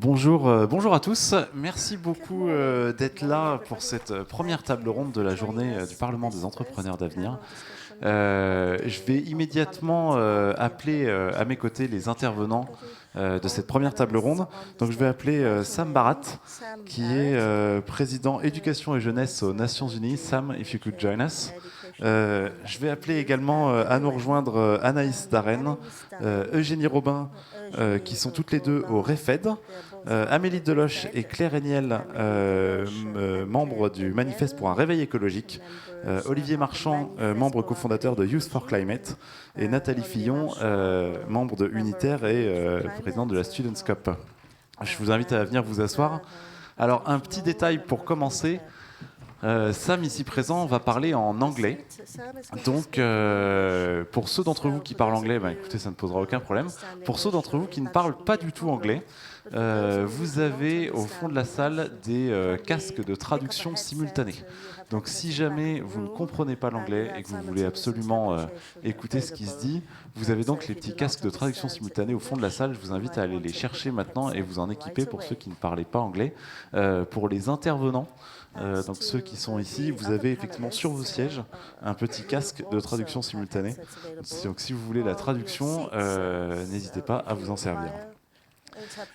Bonjour à tous. Merci beaucoup d'être là pour cette première table ronde de la journée du Parlement des entrepreneurs d'avenir. Je vais immédiatement appeler à mes côtés les intervenants de cette première table ronde. Donc je vais appeler Sam Barat, qui est président éducation et jeunesse aux Nations Unies. Sam, if you could join us. Je vais appeler également à nous rejoindre Anaïs Darren, Eugénie Robin, qui sont toutes les deux au REFED. Amélie Deloche et Claire Héniel, membres du Manifeste pour un réveil écologique. Olivier Marchand, membre cofondateur de Youth for Climate. Et Nathalie Fillon, membre de Unitaire et présidente de la Students' Cup. Je vous invite à venir vous asseoir. Alors, un petit détail pour commencer. Sam, ici présent, va parler en anglais. Donc, pour ceux d'entre vous qui parlent anglais, écoutez, ça ne posera aucun problème. Pour ceux d'entre vous qui ne parlent pas du tout anglais, vous avez au fond de la salle des casques de traduction simultanée. Donc, si jamais vous ne comprenez pas l'anglais et que vous voulez absolument écouter ce qui se dit, vous avez donc les petits casques de traduction simultanée au fond de la salle. Je vous invite à aller les chercher maintenant et vous en équiper pour ceux qui ne parlaient pas anglais. Pour les intervenants, donc ceux qui sont ici, vous avez effectivement sur vos sièges un petit casque de traduction simultanée. Donc si vous voulez la traduction, n'hésitez pas à vous en servir.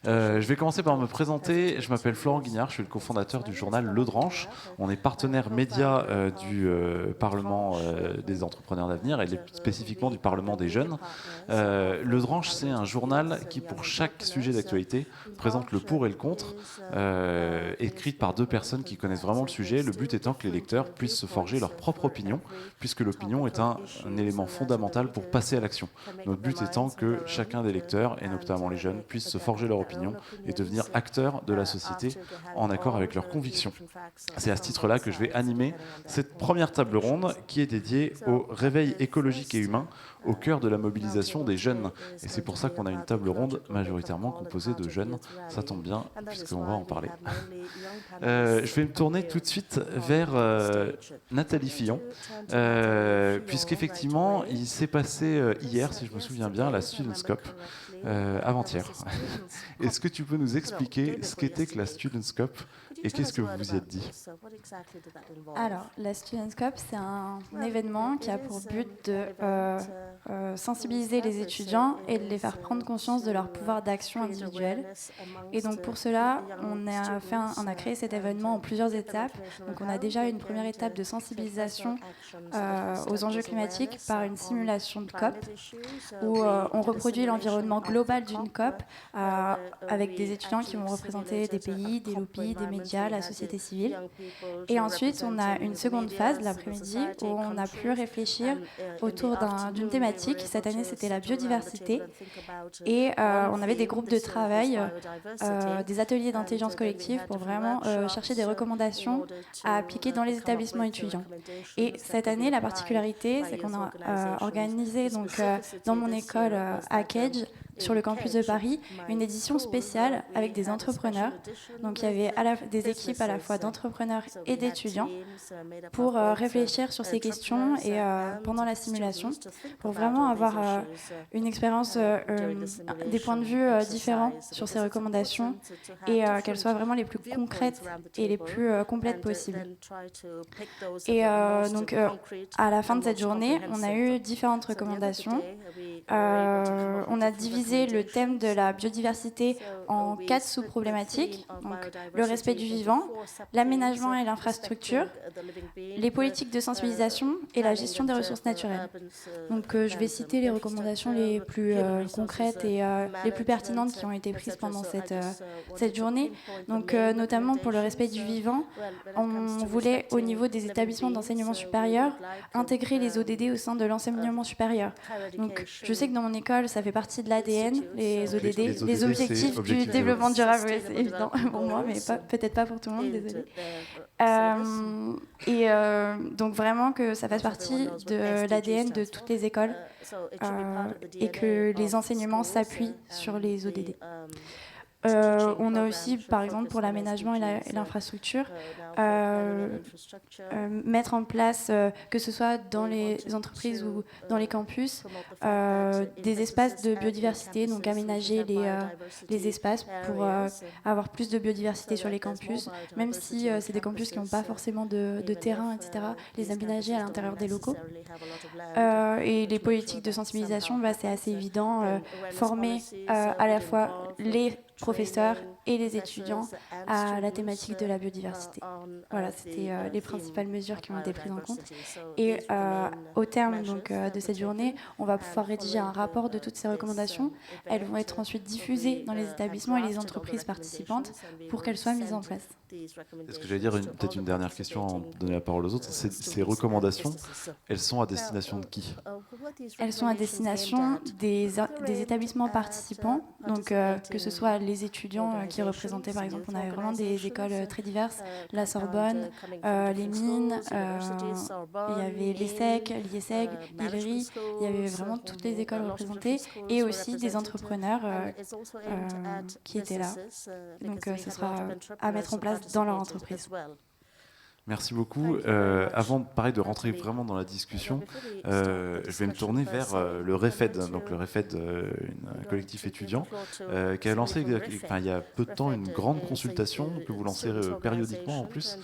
Je vais commencer par me présenter. Je m'appelle Florent Guignard, je suis le cofondateur du journal Le Dranche. On est partenaire média du Parlement des entrepreneurs d'avenir et spécifiquement du Parlement des jeunes. Le Dranche, c'est un journal qui, pour chaque sujet d'actualité, présente le pour et le contre, écrit par deux personnes qui connaissent vraiment le sujet. Le but étant que les lecteurs puissent se forger leur propre opinion, puisque l'opinion est un élément fondamental pour passer à l'action. Notre but étant que chacun des lecteurs, et notamment les jeunes, puissent se forger leur opinion et devenir acteurs de la société en accord avec leurs convictions. C'est à ce titre-là que je vais animer cette première table ronde qui est dédiée au réveil écologique et humain au cœur de la mobilisation des jeunes. Et c'est pour ça qu'on a une table ronde majoritairement composée de jeunes. Ça tombe bien, puisqu'on va en parler. Je vais me tourner tout de suite vers Nathalie Fillon, puisqu'effectivement, il s'est passé hier, si je me souviens bien, la Students' Cup, avant-hier. Est-ce que tu peux nous expliquer ce qu'était que la Students' Cup et qu'est-ce que vous vous y êtes dit ? Alors, la Students' Cup, c'est un événement qui a pour but de sensibiliser les étudiants et de les faire prendre conscience de leur pouvoir d'action individuel. Et donc pour cela, on a créé cet événement en plusieurs étapes. Donc on a déjà une première étape de sensibilisation aux enjeux climatiques par une simulation de COP, où on reproduit l'environnement global d'une COP avec des étudiants qui vont représenter des pays, des lobbies, des médias, la société civile. Et ensuite, on a une seconde phase l'après-midi où on a pu réfléchir autour d'une thématique. Cette année, c'était la biodiversité. Et on avait des groupes de travail, des ateliers d'intelligence collective pour vraiment chercher des recommandations à appliquer dans les établissements étudiants. Et cette année, la particularité, c'est qu'on a organisé donc, dans mon école à Cage, sur le campus de Paris, une édition spéciale avec des entrepreneurs. Donc il y avait des équipes à la fois d'entrepreneurs et d'étudiants pour réfléchir sur ces questions et pendant la simulation, pour vraiment avoir une expérience, des points de vue différents sur ces recommandations et qu'elles soient vraiment les plus concrètes et les plus complètes possibles. Et donc à la fin de cette journée, on a eu différentes recommandations. On a divisé le thème de la biodiversité en 4 sous-problématiques, donc le respect du vivant, l'aménagement et l'infrastructure, les politiques de sensibilisation et la gestion des ressources naturelles. Donc je vais citer les recommandations les plus concrètes et les plus pertinentes qui ont été prises pendant cette journée. Donc notamment pour le respect du vivant, on voulait au niveau des établissements d'enseignement supérieur intégrer les ODD au sein de l'enseignement supérieur. Donc je sais que dans mon école, ça fait partie de l'ADN, les ODD, les objectifs du développement durable, oui, c'est évident pour moi, mais peut-être pas pour tout le monde, désolée. Donc vraiment que ça fasse partie de l'ADN de toutes les écoles et que les enseignements s'appuient sur les ODD. On a aussi, par exemple, pour l'aménagement et l'infrastructure, mettre en place, que ce soit dans les entreprises ou dans les campus, des espaces de biodiversité, donc aménager les espaces pour avoir plus de biodiversité sur les campus, même si c'est des campus qui n'ont pas forcément de terrain, etc., les aménager à l'intérieur des locaux. Et les politiques de sensibilisation, c'est assez évident, former à la fois les professeurs et les étudiants à la thématique de la biodiversité. Voilà, c'était les principales mesures qui ont été prises en compte. Et au terme donc, de cette journée, on va pouvoir rédiger un rapport de toutes ces recommandations. Elles vont être ensuite diffusées dans les établissements et les entreprises participantes pour qu'elles soient mises en place. Est-ce que j'allais dire peut-être une dernière question avant de donner la parole aux autres? Ces recommandations, elles sont à destination de qui? Elles sont à destination des établissements participants, donc que ce soit les étudiants qui représentaient, par exemple, on avait vraiment des écoles très diverses, la Sorbonne, les mines, il y avait l'ESSEC, l'IESEG, l'ILRI, il y avait vraiment toutes les écoles représentées et aussi des entrepreneurs qui étaient là. Donc ce sera à mettre en place dans leur entreprise. Merci beaucoup. Avant de rentrer vraiment dans la discussion, je vais me tourner vers le REFED, donc le REFED, un collectif étudiant, qui a lancé il y a peu de temps une grande consultation que vous lancez périodiquement en plus,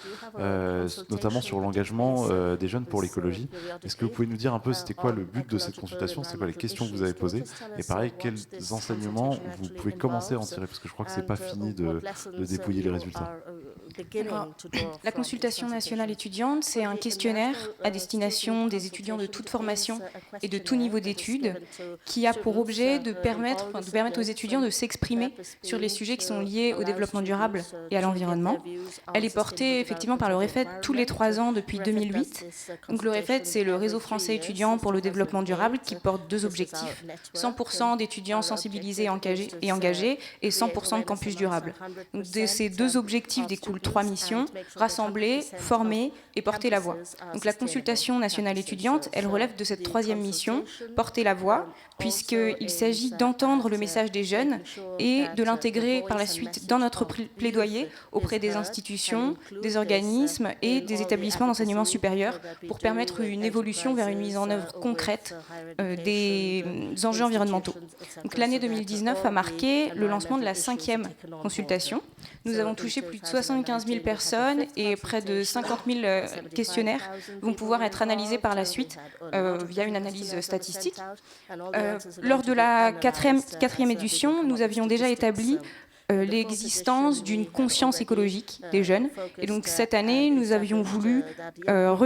notamment sur l'engagement des jeunes pour l'écologie. Est-ce que vous pouvez nous dire un peu c'était quoi le but de cette consultation, c'était quoi les questions que vous avez posées, et pareil, quels enseignements vous pouvez commencer à en tirer, parce que je crois que c'est pas fini de dépouiller les résultats. Alors, la consultation nationale étudiante, c'est un questionnaire à destination des étudiants de toute formation et de tout niveau d'études qui a pour objet de permettre aux étudiants de s'exprimer sur les sujets qui sont liés au développement durable et à l'environnement. Elle est portée effectivement par le REFED tous les 3 ans depuis 2008. Donc le REFED, c'est le réseau français étudiant pour le développement durable qui porte 2 objectifs, 100% d'étudiants sensibilisés et engagés et 100% de campus durables. Donc de ces 2 objectifs découlent 3 missions, rassembler, former et porter la voix. Donc la consultation nationale étudiante, elle relève de cette 3e mission, porter la voix, puisqu'il s'agit d'entendre le message des jeunes et de l'intégrer par la suite dans notre plaidoyer auprès des institutions, des organismes et des établissements d'enseignement supérieur pour permettre une évolution vers une mise en œuvre concrète des enjeux environnementaux. Donc l'année 2019 a marqué le lancement de la 5e consultation. Nous avons touché plus de 75 000 personnes et près de 50 000 questionnaires vont pouvoir être analysés par la suite via une analyse statistique. Lors de la 4e édition, nous avions déjà établi l'existence d'une conscience écologique des jeunes. Et donc cette année, nous avions voulu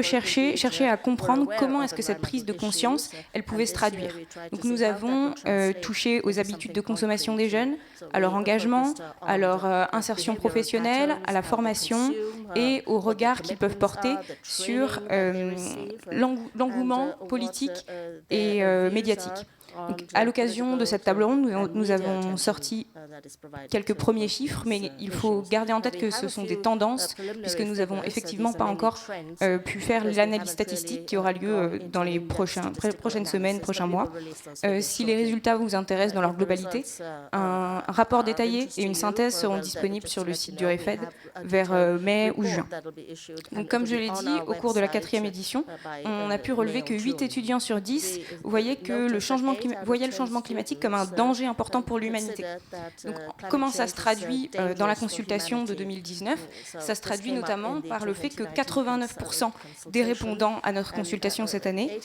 chercher à comprendre comment est-ce que cette prise de conscience, elle pouvait se traduire. Donc nous avons touché aux habitudes de consommation des jeunes, à leur engagement, à leur insertion professionnelle, à la formation et au regard qu'ils peuvent porter sur l'engouement politique et médiatique. Donc, à l'occasion de cette table ronde, nous avons sorti quelques premiers chiffres, mais il faut garder en tête que ce sont des tendances, puisque nous n'avons effectivement pas encore pu faire l'analyse statistique qui aura lieu dans les prochaines semaines, prochains mois. Si les résultats vous intéressent dans leur globalité, un rapport détaillé et une synthèse seront disponibles sur le site du REFED vers mai ou juin. Donc, comme je l'ai dit, au cours de la 4e édition, on a pu relever que 8 étudiants sur 10 voyaient le changement climatique comme un danger important pour l'humanité. Donc, comment ça se traduit dans la consultation de 2019 ? Ça se traduit notamment par le fait que 89% des répondants à notre consultation cette année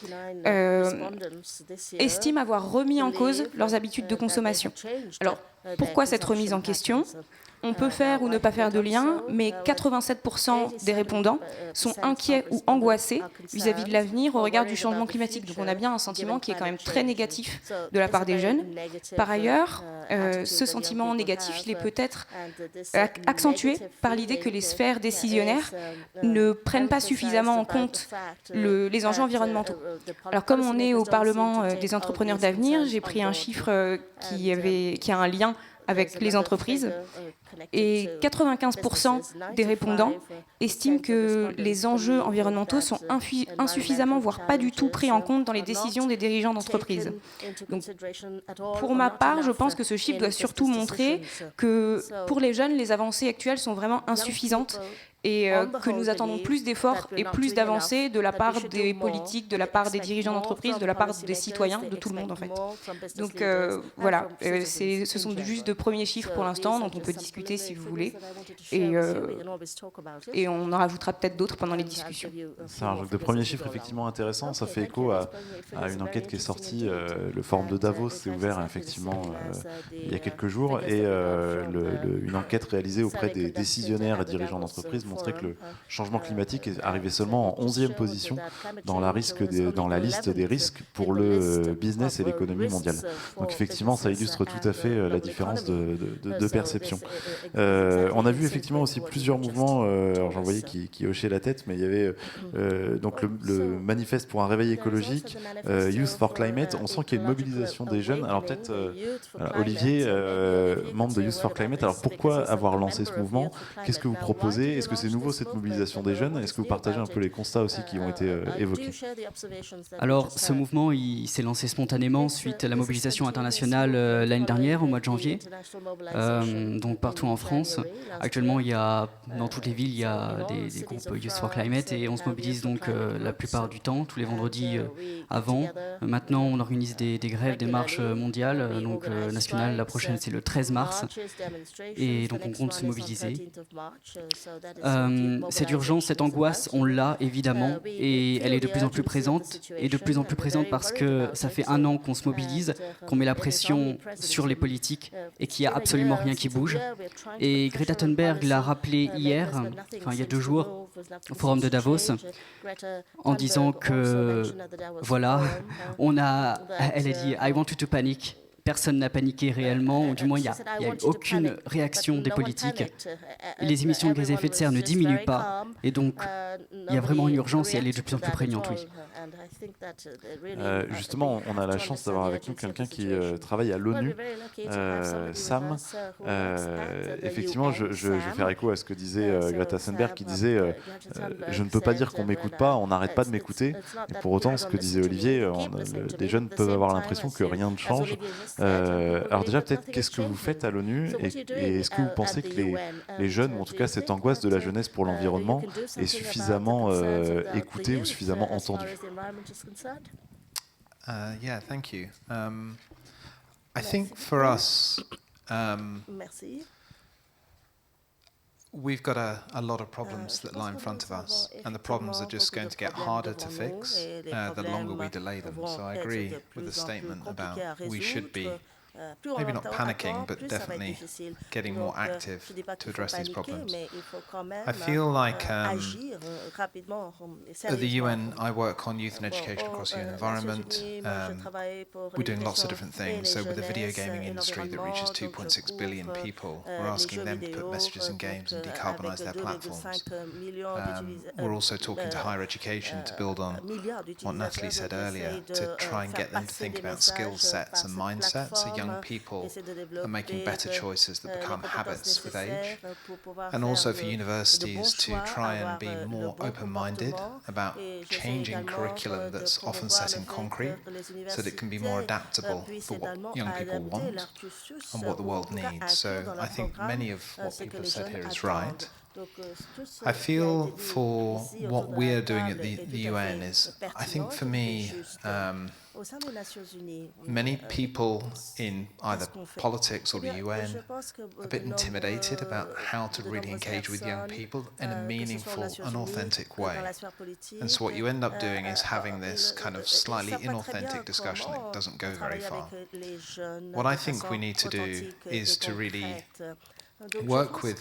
estiment avoir remis en cause leurs habitudes de consommation. Alors, pourquoi cette remise en question ? On peut faire ou ne pas faire de lien, mais 87% des répondants sont inquiets ou angoissés vis-à-vis de l'avenir au regard du changement climatique. Donc on a bien un sentiment qui est quand même très négatif de la part des jeunes. Par ailleurs, ce sentiment négatif, il est peut-être accentué par l'idée que les sphères décisionnaires ne prennent pas suffisamment en compte les enjeux environnementaux. Alors comme on est au Parlement des entrepreneurs d'avenir, j'ai pris un chiffre qui a un lien avec les entreprises et 95% des répondants estiment que les enjeux environnementaux sont insuffisamment, voire pas du tout pris en compte dans les décisions des dirigeants d'entreprise. Donc, pour ma part, je pense que ce chiffre doit surtout montrer que pour les jeunes, les avancées actuelles sont vraiment insuffisantes et que nous attendons plus d'efforts et plus d'avancées de la part des politiques, de la part des dirigeants d'entreprise, de la part des citoyens, de tout le monde en fait. Donc voilà, ce sont juste de premiers chiffres pour l'instant dont on peut discuter si vous voulez et on en rajoutera peut-être d'autres pendant les discussions. C'est un jeu de premiers chiffres effectivement intéressant, ça fait écho à une enquête qui est sortie, le forum de Davos s'est ouvert effectivement il y a quelques jours et une enquête réalisée auprès des décisionnaires et dirigeants d'entreprise montrait que le changement climatique est arrivé seulement en 11e position dans la liste des risques pour le business et l'économie mondiale. Donc effectivement, ça illustre tout à fait la différence de perception. On a vu effectivement aussi plusieurs mouvements, alors j'en voyais qui hochaient la tête, mais il y avait donc le manifeste pour un réveil écologique, Youth for Climate. On sent qu'il y a une mobilisation des jeunes. Alors peut-être, Olivier, membre de Youth for Climate, alors pourquoi avoir lancé ce mouvement? Qu'est-ce que vous proposez? Est-ce que c'est nouveau cette mobilisation des jeunes? Est-ce que vous partagez un peu les constats aussi qui ont été évoqués? Alors ce mouvement il s'est lancé spontanément suite à la mobilisation internationale l'année dernière au mois de janvier, donc partout en France. Actuellement dans toutes les villes il y a des groupes Youth for Climate et on se mobilise donc la plupart du temps, tous les vendredis avant. Maintenant on organise des grèves, des marches mondiales, donc nationales. La prochaine c'est le 13 mars et donc on compte se mobiliser. Cette urgence, cette angoisse, on l'a évidemment et elle est de plus en plus présente parce que ça fait un an qu'on se mobilise, qu'on met la pression sur les politiques et qu'il n'y a absolument rien qui bouge. Et Greta Thunberg l'a rappelé hier, il y a 2 jours, au forum de Davos, en disant que voilà, elle a dit I want you to panic. Personne n'a paniqué réellement, ou du moins il n'y a eu aucune réaction des politiques. Les émissions de gaz à effet de serre ne diminuent pas, et donc il y a vraiment une urgence et elle est de plus en plus prégnante, oui. Justement, on a la chance d'avoir avec nous quelqu'un qui travaille à l'ONU, Sam. Effectivement, je vais faire écho à ce que disait Greta Thunberg, qui disait je ne peux pas dire qu'on ne m'écoute pas, on n'arrête pas de m'écouter. Et pour autant, ce que disait Olivier, les jeunes peuvent avoir l'impression que rien ne change. Alors déjà, peut-être, qu'est-ce que vous faites à l'ONU et est-ce que vous pensez que les jeunes, ou en tout cas cette angoisse de la jeunesse pour l'environnement, est suffisamment écoutée ou suffisamment entendue? Yeah, thank you. I think for us, we've got a lot of problems that lie in front of us, and the problems are just going to get harder to fix the longer we delay them. So I agree with the statement about we should be maybe not panicking, but definitely getting more active to address these problems. I feel like at the UN, I work on youth and education across the UN environment. We're doing lots of different things. So with the video gaming industry that reaches 2.6 billion people, we're asking them to put messages in games and decarbonise their platforms. We're also talking to higher education to build on what Natalie said earlier, to try and get them to think about skill sets and mindsets. So young people are making better choices that become habits with age, and also for universities to try and be more open-minded about changing curriculum that's often set in concrete so that it can be more adaptable for what young people want and what the world needs. So I think many of what people have said here is right. I feel for what we're doing at the UN is, I think for me, many people in either politics or the UN are a bit intimidated about how to really engage with young people in a meaningful and authentic way. And so what you end up doing is having this kind of slightly inauthentic discussion that doesn't go very far. What I think we need to do is to really work with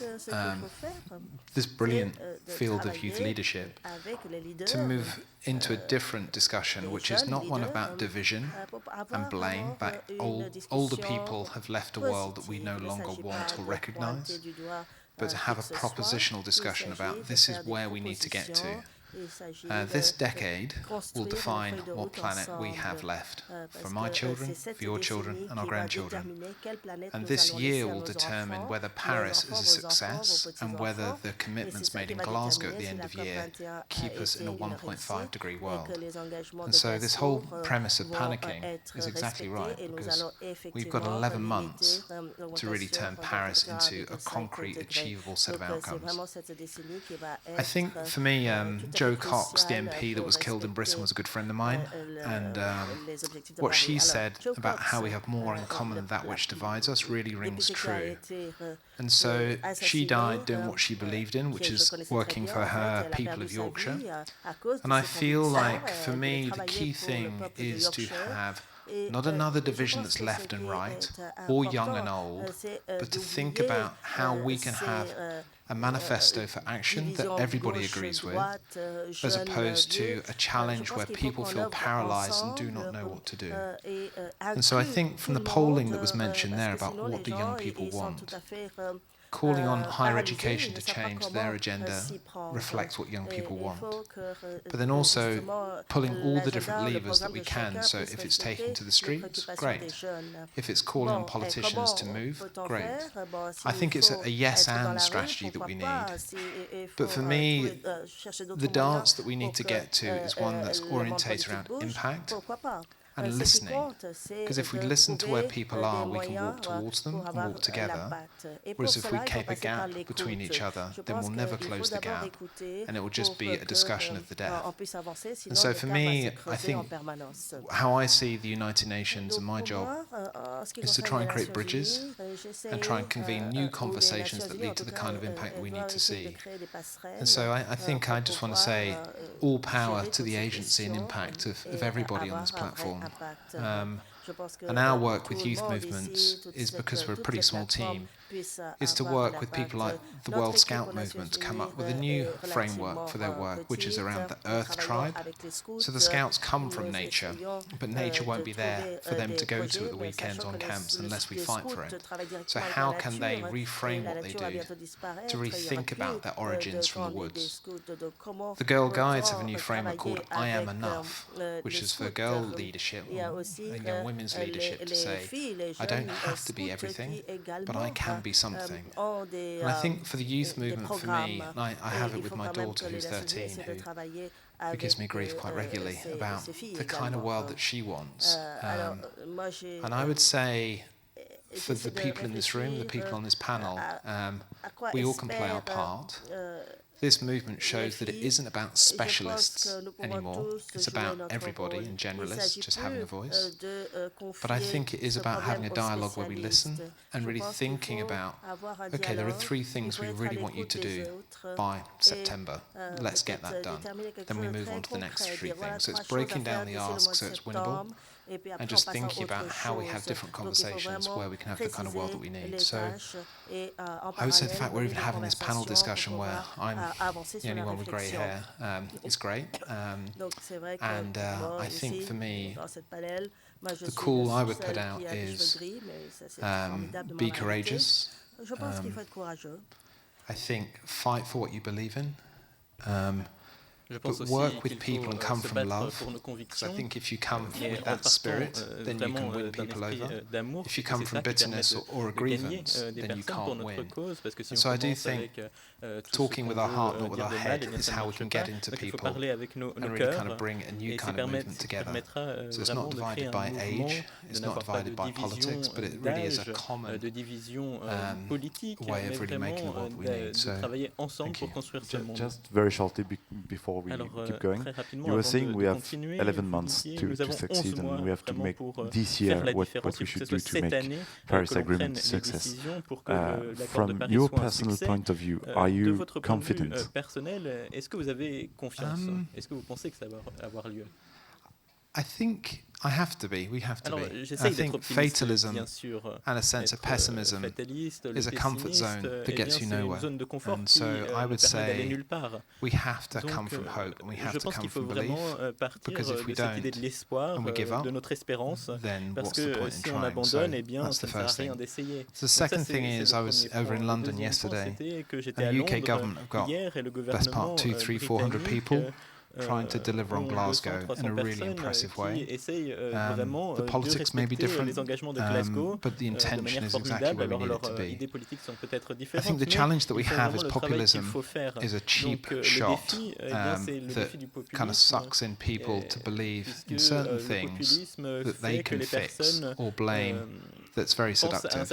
this brilliant field of youth leadership to move into a different discussion, which is not one about division and blame, but older people have left a world that we no longer want or recognise, but to have a propositional discussion about this is where we need to get to. This decade will define what planet we have left for my children, for your children, and our grandchildren. And this year will determine whether Paris is a success and whether the commitments made in Glasgow at the end of year keep us in a 1.5 degree world. And so this whole premise of panicking is exactly right, because we've got 11 months to really turn Paris into a concrete, achievable set of outcomes. I think for me, Jo Cox, the MP that was killed in Britain, was a good friend of mine, and what she said about how we have more in common than that which divides us really rings true. And so she died doing what she believed in, which is working for her people of Yorkshire. And I feel like, for me, the key thing is to have not another division that's left and right, or young and old, but to think about how we can have a manifesto for action that everybody agrees with, as opposed to a challenge where people feel paralyzed and do not know what to do. And so I think from the polling that was mentioned there about what do young people want, calling on higher education to change their agenda reflects what young people want. But then also pulling all the different levers that we can, so if it's taking to the streets, great. If it's calling on politicians to move, great. I think it's a yes-and strategy that we need. But for me, the dance that we need to get to is one that's orientated around impact and listening, because if we listen to where people are, we can walk towards them and walk together, whereas if we keep a gap between each other, then we'll never close the gap, and it will just be a discussion of the death. And so for me, I think how I see the United Nations and my job is to try and create bridges and try and convene new conversations that lead to the kind of impact we need to see. And so I think I just want to say all power to the agency and impact of everybody on this platform. And our work with youth movements is, because we're a pretty small team, is to work with people like the World Scout movement to come up with a new framework for their work, which is around the Earth Tribe. So the Scouts come from nature, but nature won't be there for them to go to at the weekends on camps unless we fight for it. So how can they reframe what they do to rethink about their origins from the woods? The Girl Guides have a new framework called I Am Enough, which is for girl leadership and young women's leadership to say, I don't have to be everything, but I can be something. And I think for the youth movement, for me, I have it with my daughter who's 13, who gives me grief quite regularly about the kind of world that she wants. And I would say, for the people in this room, the people on this panel, we all can play our part. This movement shows that it isn't about specialists anymore. It's about everybody and generalists just having a voice. But I think it is about having a dialogue where we listen and really thinking about, okay, there are 3 things we really want you to do by September. Let's get that done. Then we move on to the next 3 things. So it's breaking down the ask so it's winnable, and just thinking about how we have different conversations where we can have the kind of world that we need. So I would say the fact we're even having this panel discussion where I'm the only one with grey hair is great. And I think for me, the call I would put out is be courageous. I think fight for what you believe in. But work with people and come from love, because I think if you come with that spirit, then you can win people over. If you come from bitterness or a grievance, then you can't win. And so I do think talking with our heart, not with our head, is how we can get into people and really kind of bring a new kind of movement together. So it's not divided by age, it's not divided by politics, but it really is a common way of really making the world we need. So thank you. Just very shortly before we keep going, you were saying we have 11 months to succeed, and we have to make this year what we should do to make Paris Agreement a success. From your personal point of view, are you confident? Est-ce que vous avez confiance? Est-ce que vous pensez que ça va avoir lieu? I think I have to be. We have to be. I think fatalism and a sense of pessimism is a comfort zone that gets you nowhere. And so I would say we have to come from hope and we have to come from belief, because if we don't and we give up, then what's the point in trying? So that's the first thing. The second thing is, I was over in London yesterday, and the UK government have got best part 200, 300, 400 people trying to deliver on Glasgow in a really impressive way. The politics may be different, but the intention is exactly where we need it to be. I think the challenge that we have is populism is a cheap shot that kind of sucks in people to believe in certain things that they can fix or blame. That's very seductive.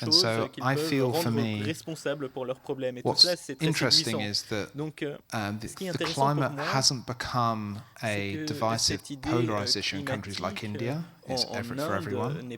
And so I feel for me, what's interesting is that the climate hasn't become a divisive, polarized issue in countries like India. It's for everyone.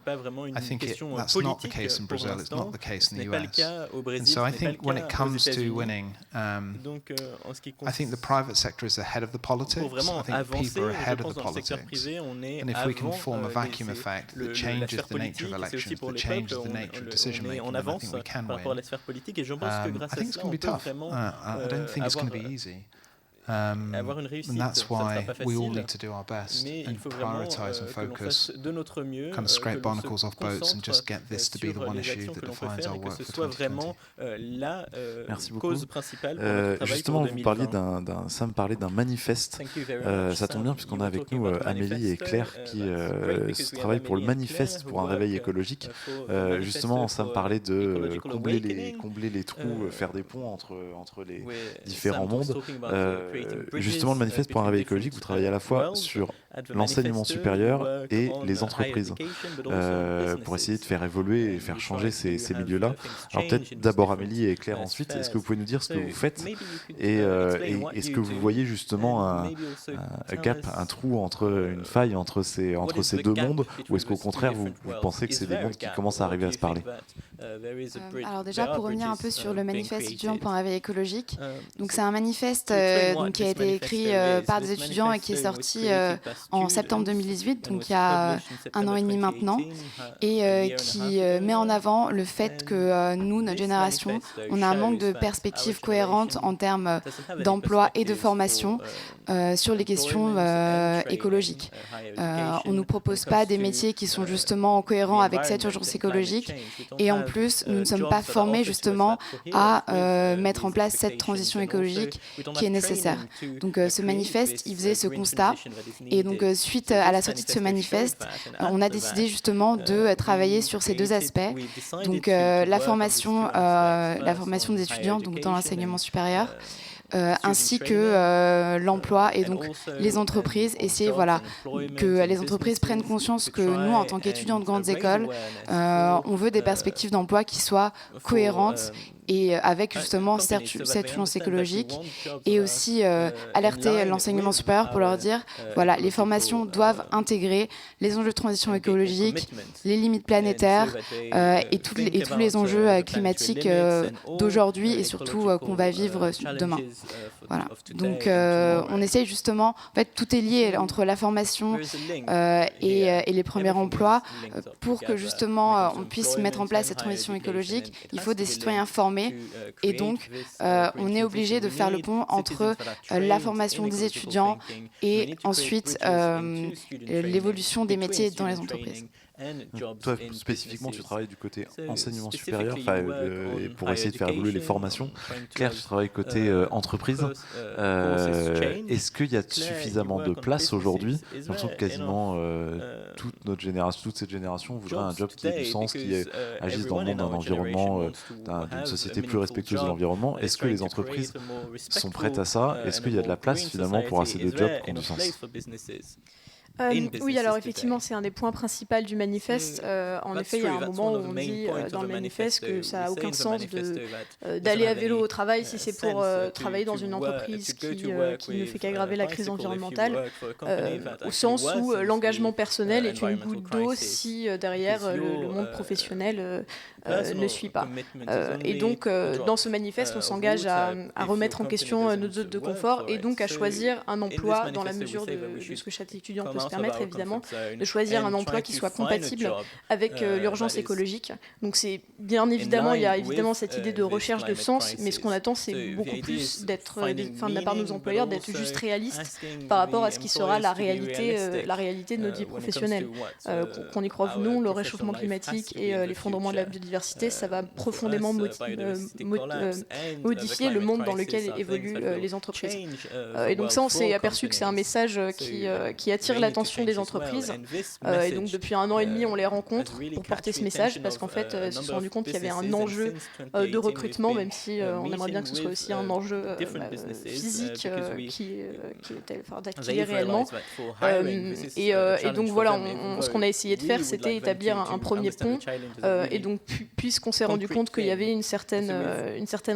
I think that's not the case in Brazil, it's not the case in the US. And so I think when it comes to winning, I think the private sector is ahead of the politics. I think people are ahead of the politics. And if we can form a vacuum effect that changes the nature of elections, that changes the nature of decision making, then I think we can win. I think it's going to be tough. I don't think it's going to be easy. And that's why we all need to do our best and prioritize and focus, kind of scrape barnacles off boats and just get this to be the one issue that defines our work for 2020. Merci beaucoup. Justement, Sam parlait d'un manifeste. Ça tombe bien puisqu'on a avec nous Amélie et Claire qui travaillent pour le manifeste pour un réveil écologique. Justement, Sam parlait de combler les trous, faire des ponts entre les différents mondes. Justement, le manifeste pour un réveil écologique, vous travaillez à la fois sur l'enseignement supérieur et les entreprises pour essayer de faire évoluer et faire changer ces milieux-là. Alors peut-être d'abord Amélie et Claire ensuite, est-ce que vous pouvez nous dire ce que vous faites et est-ce que vous voyez justement un gap, un trou, une faille entre ces deux mondes, ou est-ce qu'au contraire vous pensez que c'est des mondes qui commencent à arriver à se parler? Alors déjà, pour revenir un peu sur le manifeste étudiant pour un réveil écologique, donc c'est un manifeste qui a été écrit par des étudiants et qui est sorti en septembre 2018, donc il y a 1 an et demi maintenant, et qui met en avant le fait que nous, notre génération, on a un manque de perspectives cohérentes en termes d'emploi et de formation sur les questions écologiques. On ne nous propose pas des métiers qui sont justement cohérents avec cette urgence écologique, et en plus, nous ne sommes pas formés justement à mettre en place cette transition écologique qui est nécessaire. Donc ce manifeste, il faisait ce constat, et donc suite à la sortie de ce manifeste, on a décidé justement de travailler sur ces deux aspects, donc la formation des étudiants donc dans l'enseignement supérieur, ainsi que l'emploi et donc les entreprises, essayer que les entreprises prennent conscience que nous, en tant qu'étudiants de grandes écoles, on veut des perspectives d'emploi qui soient cohérentes et avec justement cette urgence écologique, et aussi alerter l'enseignement supérieur pour leur dire les formations doivent intégrer les enjeux de transition écologique, les limites planétaires et tous les enjeux climatiques d'aujourd'hui et surtout qu'on va vivre demain. Voilà. Donc on essaye justement, en fait tout est lié entre la formation et les premiers emplois. Pour que justement on puisse mettre en place cette transition écologique, il faut des citoyens formés, et donc on est obligé de faire le pont entre la formation des étudiants et ensuite l'évolution des métiers dans les entreprises. Toi, spécifiquement, tu travailles du côté enseignement supérieur pour essayer de faire évoluer les formations. Claire, tu travailles côté entreprise. Est-ce qu'il y a suffisamment de place aujourd'hui? J'ai l'impression que quasiment toute cette génération voudrait un job qui ait du sens, qui agisse dans le monde d'un environnement, d'une société plus respectueuse de l'environnement. Est-ce que les entreprises sont prêtes à ça? Est-ce qu'il y a de la place finalement pour assez de jobs qui ont du sens? Oui, alors effectivement, c'est un des points principaux du manifeste. En effet, il y a un moment où on dit dans le manifeste que ça n'a aucun sens d'aller à vélo au travail si c'est pour travailler dans une entreprise qui ne fait qu'aggraver la crise environnementale, au sens où l'engagement personnel est une goutte d'eau si derrière le monde professionnel ne suit pas. Et donc, dans ce manifeste, on s'engage à remettre en question nos zones de confort et donc à choisir un emploi dans la mesure de ce que chaque étudiant peut se permettre évidemment de choisir un emploi qui soit compatible avec l'urgence écologique. Donc c'est bien évidemment, il y a évidemment cette idée de recherche de sens, mais ce qu'on attend, c'est beaucoup plus d'être, de la part de nos employeurs, d'être juste réalistes par rapport à ce qui sera la réalité de notre vie professionnelle. Qu'on y croit ou non, le réchauffement climatique et l'effondrement de la biodiversité, ça va profondément modifier le monde dans lequel évoluent les entreprises. Et donc ça, on s'est aperçu que c'est un message qui attire l'attention des entreprises. Et donc depuis 1 an et demi, on les rencontre pour porter ce message, parce qu'en fait, ils se sont rendus compte qu'il y avait un enjeu de recrutement, même si on aimerait bien que ce soit aussi un enjeu physique qui est réellement. Et donc voilà, ce qu'on a essayé de faire, c'était établir un premier pont. Et donc, puisqu'on s'est rendu compte qu'il y avait une certaine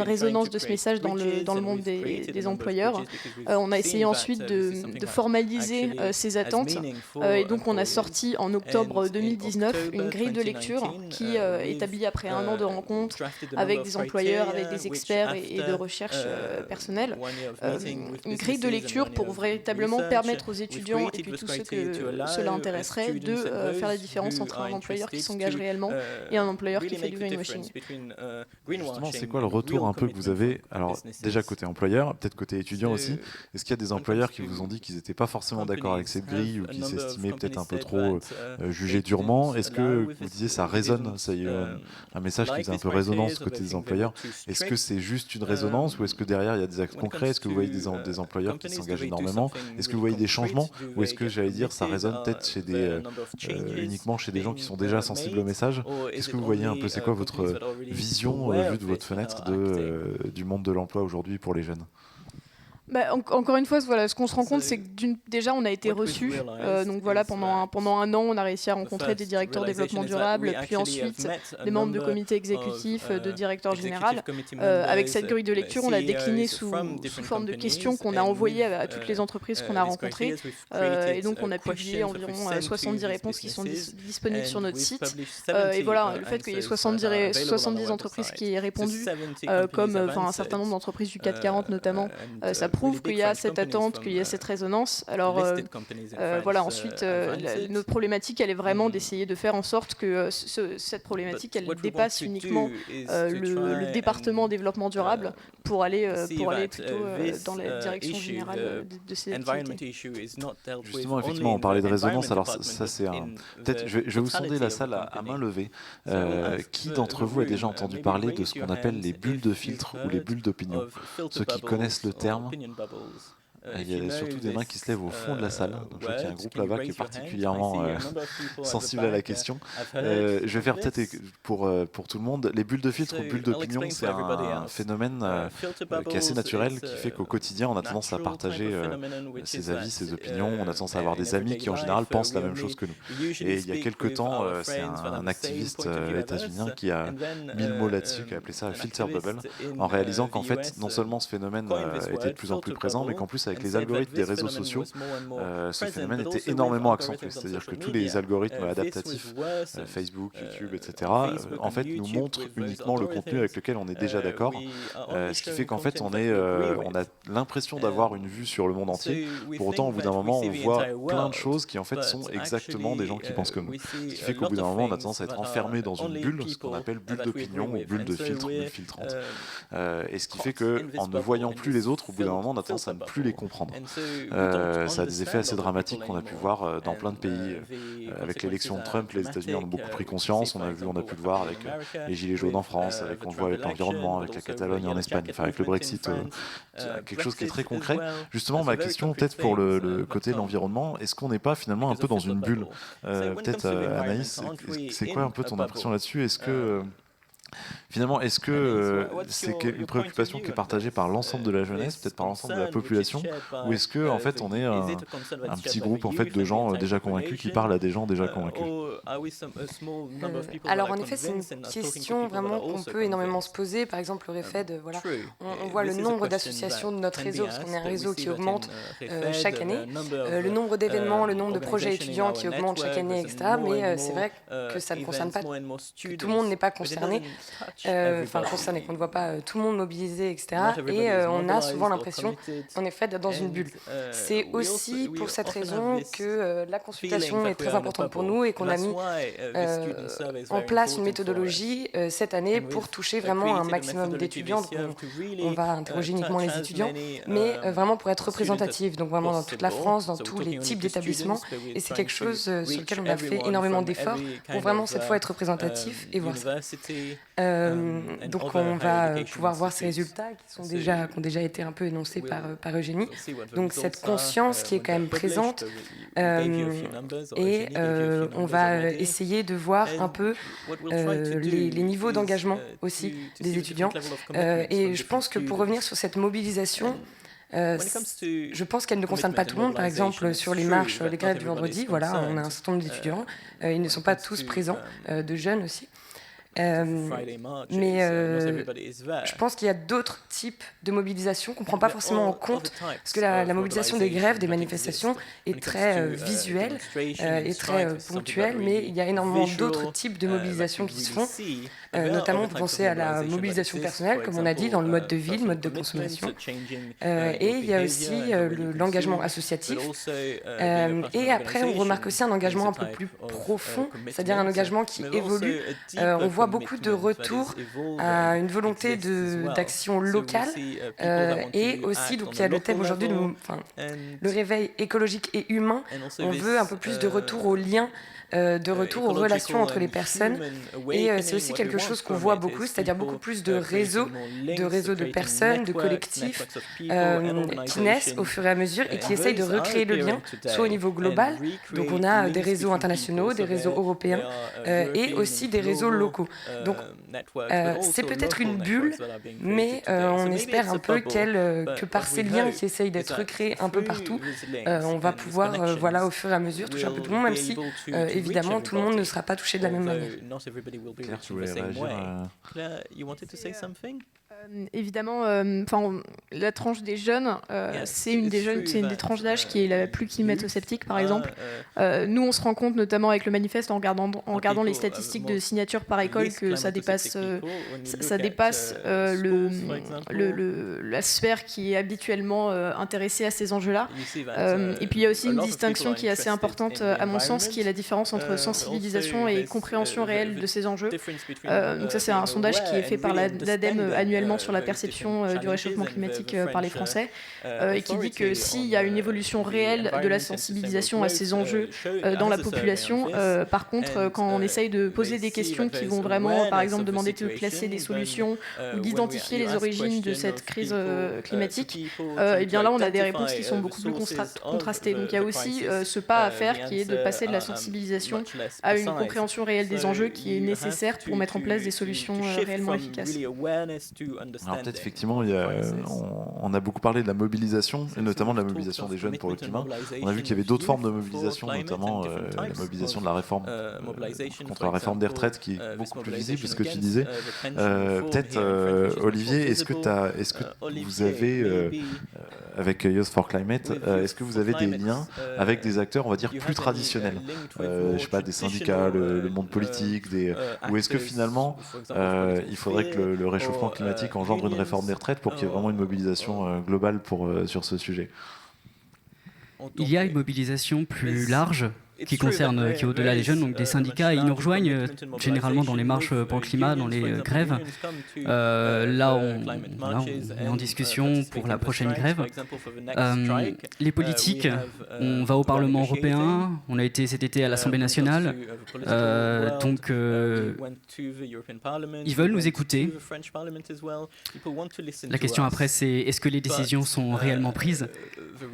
résonance de ce message dans le monde des employeurs, on a essayé ensuite de formaliser ces attentes. Et donc, on a sorti en octobre 2019 une grille de lecture qui établit après 1 an de rencontres avec des employeurs, avec des experts et de recherche personnelle, une grille de lecture pour véritablement permettre aux étudiants et puis tous ceux que cela intéresserait de faire la différence entre un employeur qui s'engage réellement et un employeur qui fait du greenwashing. Justement, c'est quoi le retour un peu que vous avez, alors déjà côté employeur, peut-être côté étudiant aussi, est-ce qu'il y a des employeurs qui vous ont dit qu'ils n'étaient pas forcément d'accord avec cette grille ou qui s'estimaient peut-être un peu trop jugés durement? Est-ce que vous disiez ça résonne, ça y est un message qui faisait un peu résonance côté des employeurs? Est-ce que c'est juste une résonance ou est-ce que derrière il y a des actes concrets? Est-ce que vous voyez des employeurs qui s'engagent énormément? Est-ce que vous voyez des changements ou est-ce que j'allais dire ça résonne peut-être chez uniquement chez des gens qui sont déjà sensibles au message? Qu'est-ce que vous voyez un peu? C'est quoi votre vision vue de votre fenêtre du monde de l'emploi aujourd'hui pour les jeunes? Encore une fois, voilà, ce qu'on se rend compte, c'est que déjà, on a été reçus. Donc voilà, pendant un an, on a réussi à rencontrer des directeurs développement durable, puis ensuite des membres de comité exécutif, de directeur général. Avec cette grille de lecture, on a décliné sous forme de questions qu'on a envoyées à toutes les entreprises qu'on a rencontrées. Et donc, on a publié environ 70 réponses qui sont disponibles sur notre site. Et voilà, le fait qu'il y ait 70 entreprises qui aient répondu, comme un certain nombre d'entreprises du CAC 40 notamment, ça prouve qu'il y a cette attente, qu'il y a cette résonance. Alors voilà, ensuite, notre problématique, elle est vraiment d'essayer de faire en sorte que cette problématique, elle dépasse uniquement le département développement durable pour aller plutôt dans la direction générale de ces activités. Justement, effectivement, on parlait de résonance. Alors ça, c'est peut-être, je vais vous sonder la salle à main levée. Qui d'entre vous a déjà entendu parler de ce qu'on appelle les bulles de filtre ou les bulles d'opinion? Ceux qui connaissent le terme. Il y a surtout des mains qui se lèvent au fond de la salle. Donc, je vois qu'il y a un groupe là-bas qui est particulièrement sensible à la question. Je vais faire peut-être pour tout le monde. Les bulles de filtre ou bulles d'opinion, c'est un phénomène qui est assez naturel, qui fait qu'au quotidien, on a tendance à partager ses avis, ses opinions. On a tendance à avoir des amis qui, en général, pensent la même chose que nous. Et il y a quelques temps, c'est un activiste états-unien qui a mis le mot là-dessus, qui a appelé ça filter bubble, en réalisant qu'en fait, non seulement ce phénomène était de plus en plus présent, mais qu'en plus, avec les algorithmes des réseaux sociaux, ce phénomène était énormément accentué. C'est-à-dire que tous les algorithmes adaptatifs, Facebook, YouTube, etc., en fait, nous montrent uniquement le contenu avec lequel on est déjà d'accord. Ce qui fait qu'en fait, on a l'impression d'avoir une vue sur le monde entier. Pour autant, au bout d'un moment, on voit plein de choses qui, en fait, sont exactement des gens qui pensent comme nous. Ce qui fait qu'au bout d'un moment, on a tendance à être enfermé dans une bulle, ce qu'on appelle bulle d'opinion ou bulle de filtre, bulle filtrante. Et ce qui fait qu'en ne voyant plus les autres, au bout d'un moment, on a tendance à ne plus les comprendre. Ça a des effets assez dramatiques qu'on a pu voir dans plein de pays. Avec l'élection de Trump, les États-Unis en ont beaucoup pris conscience. On a pu le voir avec les Gilets jaunes en France, on le voit avec l'environnement, avec la Catalogne en Espagne, avec le Brexit, quelque chose qui est très concret. Justement, ma question, peut-être pour le côté de l'environnement, est-ce qu'on n'est pas finalement un peu dans une bulle? Peut-être Anaïs, c'est quoi un peu ton impression là-dessus? Finalement, est-ce que c'est une préoccupation qui est partagée par l'ensemble de la jeunesse, peut-être par l'ensemble de la population, ou est-ce que en fait on est un petit groupe en fait de gens déjà convaincus qui parlent à des gens déjà convaincus? Alors en effet, c'est une question vraiment qu'on peut énormément se poser. Par exemple, le REFED, voilà, on voit le nombre d'associations de notre réseau, parce qu'on est un réseau qui augmente chaque année, le nombre d'événements, le nombre de projets étudiants qui augmente chaque année, etc. Mais c'est vrai que ça ne concerne pas, que tout le monde n'est pas concerné. concernés, qu'on ne voit pas tout le monde mobilisé, etc. Et on a souvent l'impression, en effet, d'être dans une bulle. C'est aussi pour cette raison que la consultation est très importante pour nous et qu'on a mis en place une méthodologie cette année pour toucher vraiment un maximum d'étudiants. On va interroger uniquement les étudiants, mais vraiment pour être représentatif, donc vraiment dans toute la France, dans tous les types d'établissements. Et c'est quelque chose sur lequel on a fait énormément d'efforts pour vraiment cette fois être représentatif et voir ça. Donc on va pouvoir voir ces résultats qui ont déjà été un peu énoncés par Eugénie. Donc cette conscience qui est quand même présente et on va essayer de voir un peu les niveaux d'engagement aussi des étudiants. Et je pense que pour revenir sur cette mobilisation, je pense qu'elle ne concerne pas tout le monde. Par exemple, sur les marches, les grèves du vendredi, voilà, on a un certain nombre d'étudiants. Ils ne sont pas tous présents, de jeunes aussi. Mais je pense qu'il y a d'autres types de mobilisation qu'on ne prend pas forcément en compte, parce que la mobilisation des grèves, des manifestations est très visuelle et très ponctuelle, mais il y a énormément d'autres types de mobilisation qui se font, notamment pour penser à la mobilisation personnelle, comme on a dit, dans le mode de vie, le mode de consommation. Et il y a aussi l'engagement associatif. Et après, on remarque aussi un engagement un peu plus profond, c'est-à-dire un engagement qui évolue. On voit beaucoup de retours à une volonté d'action locale et aussi, donc il y a le thème aujourd'hui, le réveil écologique et humain. On veut un peu plus de retour aux liens, de retour aux relations entre les personnes, et c'est aussi quelque chose qu'on voit beaucoup, c'est-à-dire beaucoup plus de réseaux de personnes, de collectifs qui naissent au fur et à mesure et qui essayent de recréer le lien, soit au niveau global, donc on a des réseaux internationaux, des réseaux européens et aussi des réseaux locaux. Donc c'est peut-être une bulle, mais on espère un peu que par ces liens qui essayent d'être recréés un peu partout, on va pouvoir au fur et à mesure toucher un peu tout le monde, même si évidemment tout le monde ne sera pas touché de la même manière. Claire, tu voulais réagir Évidemment, la tranche des jeunes, c'est une des tranches d'âge qui est la plus climato-sceptique, par exemple. Nous, on se rend compte, notamment avec le manifeste, en regardant les statistiques de signature par école, que ça dépasse la sphère qui est habituellement intéressée à ces enjeux-là. Et puis, il y a aussi une distinction qui est assez importante, à mon sens, qui est la différence entre sensibilisation et compréhension réelle de ces enjeux. Donc ça, c'est un sondage qui est fait par l'ADEME annuellement sur la perception du réchauffement climatique par les Français, et qui dit que s'il y a une évolution réelle de la sensibilisation à ces enjeux dans la population, par contre, quand on essaye de poser des questions qui vont vraiment, par exemple, demander de classer des solutions ou d'identifier les origines de cette crise climatique, et bien là, on a des réponses qui sont beaucoup plus contrastées. Donc il y a aussi ce pas à faire qui est de passer de la sensibilisation à une compréhension réelle des enjeux qui est nécessaire pour mettre en place des solutions réellement efficaces. Alors peut-être effectivement, on a beaucoup parlé de la mobilisation, et notamment de la mobilisation des jeunes pour le climat. On a vu qu'il y avait d'autres formes de mobilisation, notamment la mobilisation de la réforme contre la réforme des retraites, qui est beaucoup plus visible, ce que tu disais. Peut-être, Olivier, est-ce que vous avez, avec Youth for Climate, est-ce que vous avez des liens avec des acteurs, on va dire, plus traditionnels, je sais pas, des syndicats, le monde politique, ou est-ce que finalement, il faudrait que le réchauffement climatique engendre une réforme des retraites pour qu'il y ait vraiment une mobilisation globale sur ce sujet? Il y a une mobilisation plus large qui est au-delà des jeunes, donc des syndicats. Ils nous rejoignent généralement dans les marches pour le climat, dans les grèves. Là, on est en discussion pour la prochaine grève. Les politiques, on va au Parlement européen, on a été cet été à l'Assemblée nationale, donc ils veulent nous écouter. La question après, c'est est-ce que les décisions sont réellement prises?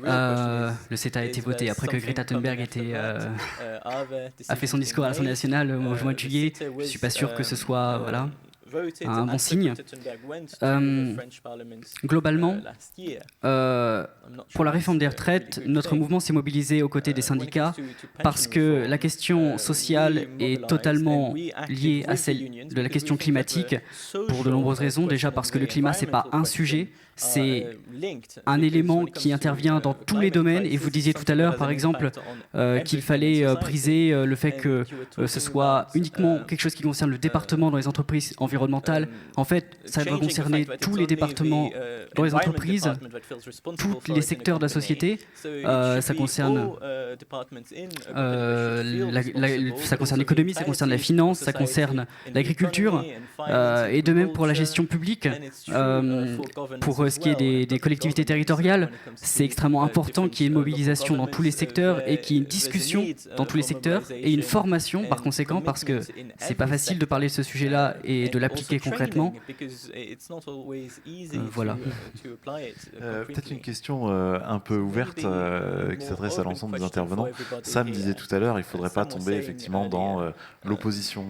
Le CETA a été voté après que Greta Thunberg a fait son discours à l'Assemblée nationale au mois de juillet. Je ne suis pas sûr que ce soit un bon signe. Globalement, pour la réforme des retraites, notre mouvement s'est mobilisé aux côtés des syndicats parce que la question sociale est totalement liée à celle de la question climatique pour de nombreuses raisons. Déjà parce que le climat, ce n'est pas un sujet, c'est un élément qui intervient dans tous les domaines. Et vous disiez tout à l'heure, par exemple, qu'il fallait briser le fait que ce soit uniquement quelque chose qui concerne le département dans les entreprises environnementales. En fait, ça doit concerner tous les départements dans les entreprises, tous les secteurs de la société. Ça concerne l'économie, ça concerne la finance, ça concerne l'agriculture, et de même pour la gestion publique. Pour ce qui est des collectivités territoriales, c'est extrêmement important qu'il y ait une mobilisation dans tous les secteurs et qu'il y ait une discussion dans tous les secteurs et une formation par conséquent, parce que c'est pas facile de parler de ce sujet-là et de l'appliquer concrètement. Voilà. Peut-être une question un peu ouverte qui s'adresse à l'ensemble des intervenants. Sam disait tout à l'heure, il ne faudrait pas tomber effectivement dans l'opposition.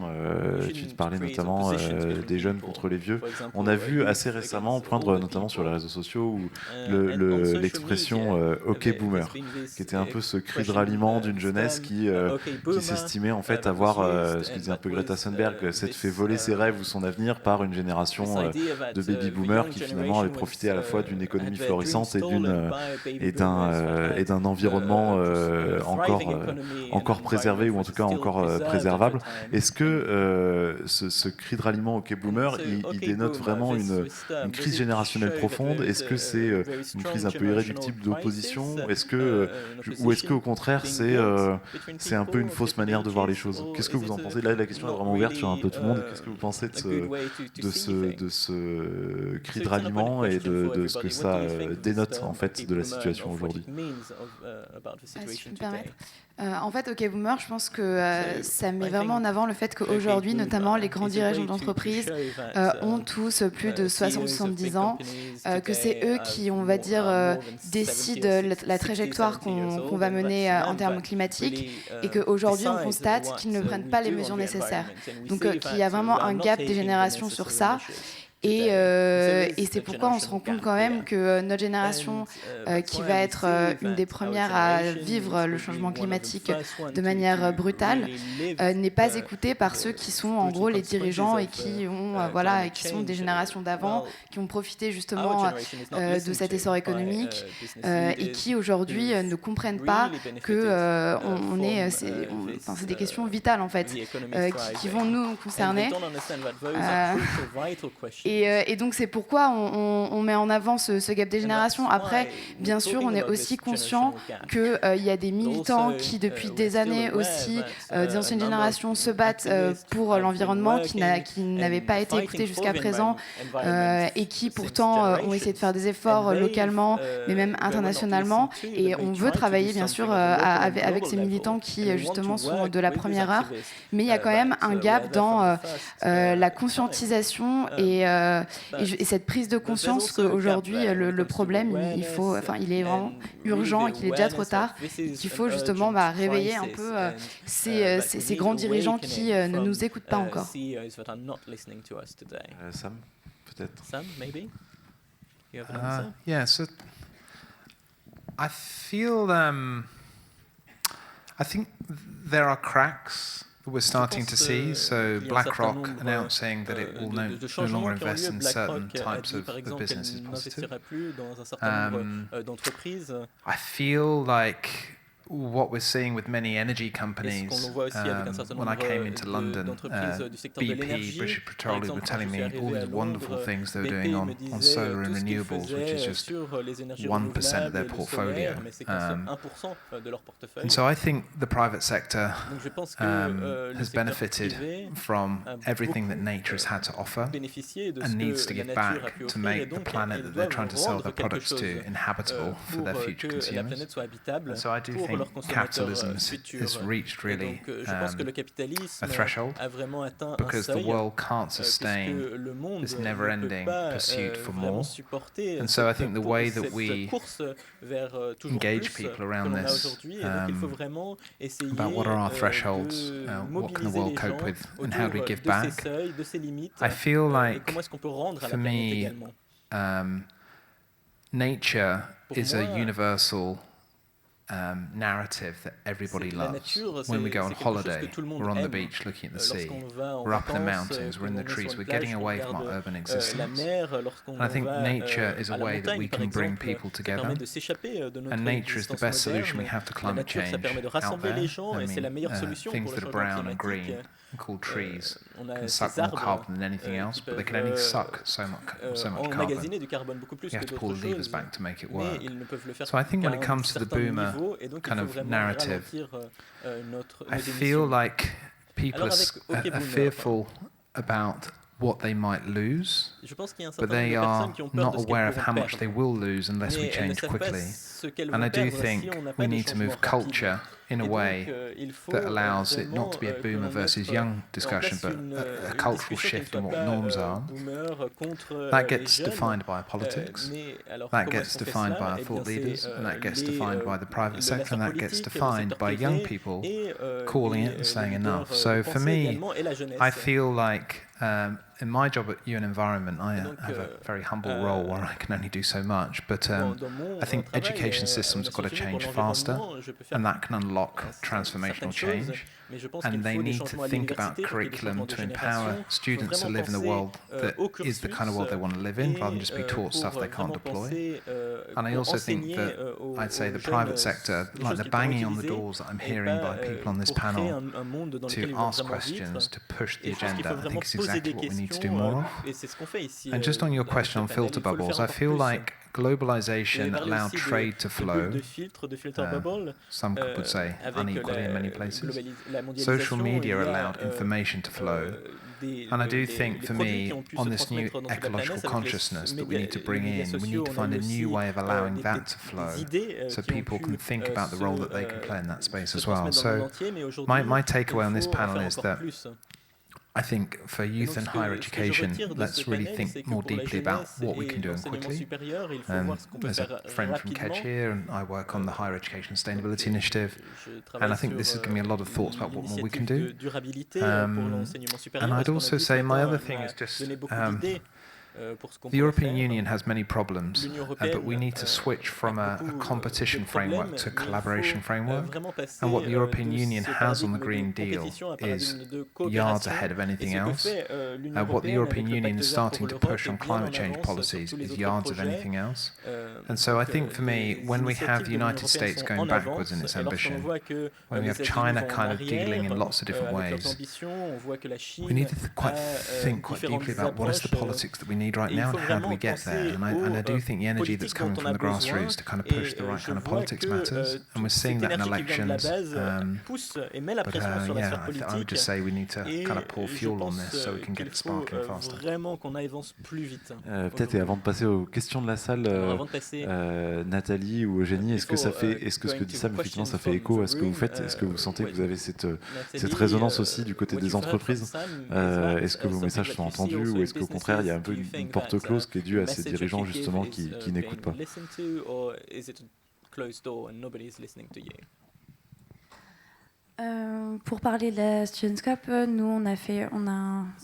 Tu te parlais notamment des jeunes contre les vieux. On a vu assez récemment poindre, notamment sur les réseaux sociaux, l'expression OK Boomer, qui était un peu ce cri de ralliement d'une jeunesse qui s'estimait en fait avoir, ce que disait un peu Greta Thunberg, s'être fait voler ses rêves ou son avenir par une génération de baby boomers qui finalement avait profité à la fois d'une économie florissante et d'un environnement encore préservé, ou en tout cas encore préservable. Est-ce que ce cri de ralliement OK Boomer, il dénote vraiment une crise générationnelle profonde? Est-ce que c'est une crise un peu irréductible d'opposition? Ou est-ce qu'au contraire c'est un peu une fausse manière de voir les choses? Qu'est-ce que vous en pensez? Là, la question est vraiment ouverte sur un peu tout le monde. Qu'est-ce que vous pensez de ce cri de ralliement et de ce que ça dénote en fait de la situation aujourd'hui? Si je peux me permettre. En fait, OK Boomer, je pense que ça met vraiment en avant le fait qu'aujourd'hui, notamment les grands dirigeants d'entreprise ont tous plus de 60-70 ans, que c'est eux qui, on va dire, décident la trajectoire qu'on va mener en termes climatiques, et qu'aujourd'hui, on constate qu'ils ne prennent pas les mesures nécessaires. Donc, qu'il y a vraiment un gap des générations sur ça. Et c'est pourquoi on se rend compte quand même que notre génération, qui va être une des premières à vivre le changement climatique de manière brutale, n'est pas écoutée par ceux qui sont en gros les dirigeants et qui qui sont des générations d'avant, qui ont profité justement de cet essor économique et qui aujourd'hui ne comprennent pas que c'est des questions vitales en fait qui vont nous concerner. Et donc c'est pourquoi on met en avant ce gap des générations. Après, bien sûr, on est aussi conscient qu'il y a des militants qui, depuis des années aussi, des anciennes générations, se battent pour l'environnement, qui n'avaient pas été écoutés jusqu'à présent et qui pourtant ont essayé de faire des efforts localement, mais même internationalement. Et on veut travailler, bien sûr, avec ces militants qui, justement, sont de la première heure. Mais il y a quand même un gap dans la conscientisation et cette prise de conscience qu'aujourd'hui le problème il est vraiment urgent et qu'il est déjà trop tard, qu'il faut justement réveiller un peu ces grands dirigeants qui ne nous écoutent pas encore. Sam, peut-être. Sam, maybe? You have an answer? Yeah, so I think there are cracks we're starting to see. So BlackRock announcing that it will no longer invest in certain types of business is positive. I feel like what we're seeing with many energy companies, when I came into London, BP, British Petroleum, were telling me all these wonderful things they were doing on solar and renewables, which is just 1% of their portfolio. And so I think the private sector has benefited from everything that nature has had to offer and needs to give back to make the planet that they're trying to sell their products to inhabitable for their future consumers. And so I do think capitalism has reached really a threshold, because the world can't sustain this never-ending pursuit for more. And so I think the way that we engage people around this, about what are our thresholds, what can the world cope with, and how do we give back, I feel like, for me, nature is a universal narrative that everybody loves. When we go on holiday, we're on the beach looking at the sea, we're up in the mountains, we're in the trees, we're getting away from our urban existence. And I think nature is a way that we can bring people together, and nature is the best solution we have to climate change out there. I mean, things that are brown and green, called trees, can suck more carbon than anything else, but they can only suck so much carbon. You have to pull the levers back to make it work. So I think when it comes to the boomer kind of narrative, I feel like people are fearful about what they might lose, but they are not aware of how much they will lose unless we change quickly. And I do think we need to move culture in a way that allows it not to be a boomer versus young discussion, but a cultural shift in what norms are. That gets defined by politics, that gets defined by our thought leaders, and that gets defined by the private sector, and that gets defined by young people calling it and saying enough. So for me, I feel like in my job at UN Environment, I have a very humble role where I can only do so much, but I think education systems have got to change faster, and that can unlock transformational change. And they need to think about curriculum to empower students to live in a world that is the kind of world they want to live in, rather than just be taught stuff they can't deploy. And I also think that, I'd say the private sector, like the banging on the doors that I'm hearing by people on this panel to ask questions, to push the agenda, I think is exactly what we need to do more of. And just on your question on filter bubbles, I feel like globalization allowed trade to flow, some would say unequally in many places. Social media allowed information to flow. And I do think, for me, on this new ecological consciousness that we need to bring in, we need to find a new way of allowing that to flow so people can think about the role that they can play in that space as well. So my takeaway on this panel is that I think for youth and higher education, let's really think more deeply about what we can do and quickly. There's a friend from Kedge here, and I work on the Higher Education Sustainability Initiative, and I think this has given me a lot of thoughts about what more we can do. And I'd also say my other thing is just the European Union has many problems, but we need to switch from a competition framework to a collaboration framework. And what the European Union has on the Green Deal is yards ahead of anything else. What the European Union is starting to push on climate change policies is yards of anything else. And so I think for me, when we have the United States going backwards in its ambition, when we have China kind of dealing in lots of different ways, we need to think quite deeply about what is the politics that we need right now and how do we get there. And I do think the energy that's coming from the grassroots to kind of push the right kind of politics matters, and we're seeing that in elections. But I would just say we need to kind of pour fuel on this so we can get it sparking faster. Peut-être, et avant de passer aux questions de la salle, Nathalie ou Eugénie, est-ce que ce que dit Sam, effectivement, ça fait écho à ce que vous faites? Est-ce que vous sentez que vous avez cette résonance aussi du côté des entreprises? Est-ce que vos messages sont entendus, ou est-ce qu'au contraire, il y a un peu une porte close qui est due à ces dirigeants justement qui n'écoutent pas? Pour parler de la Students' Cup, nous on a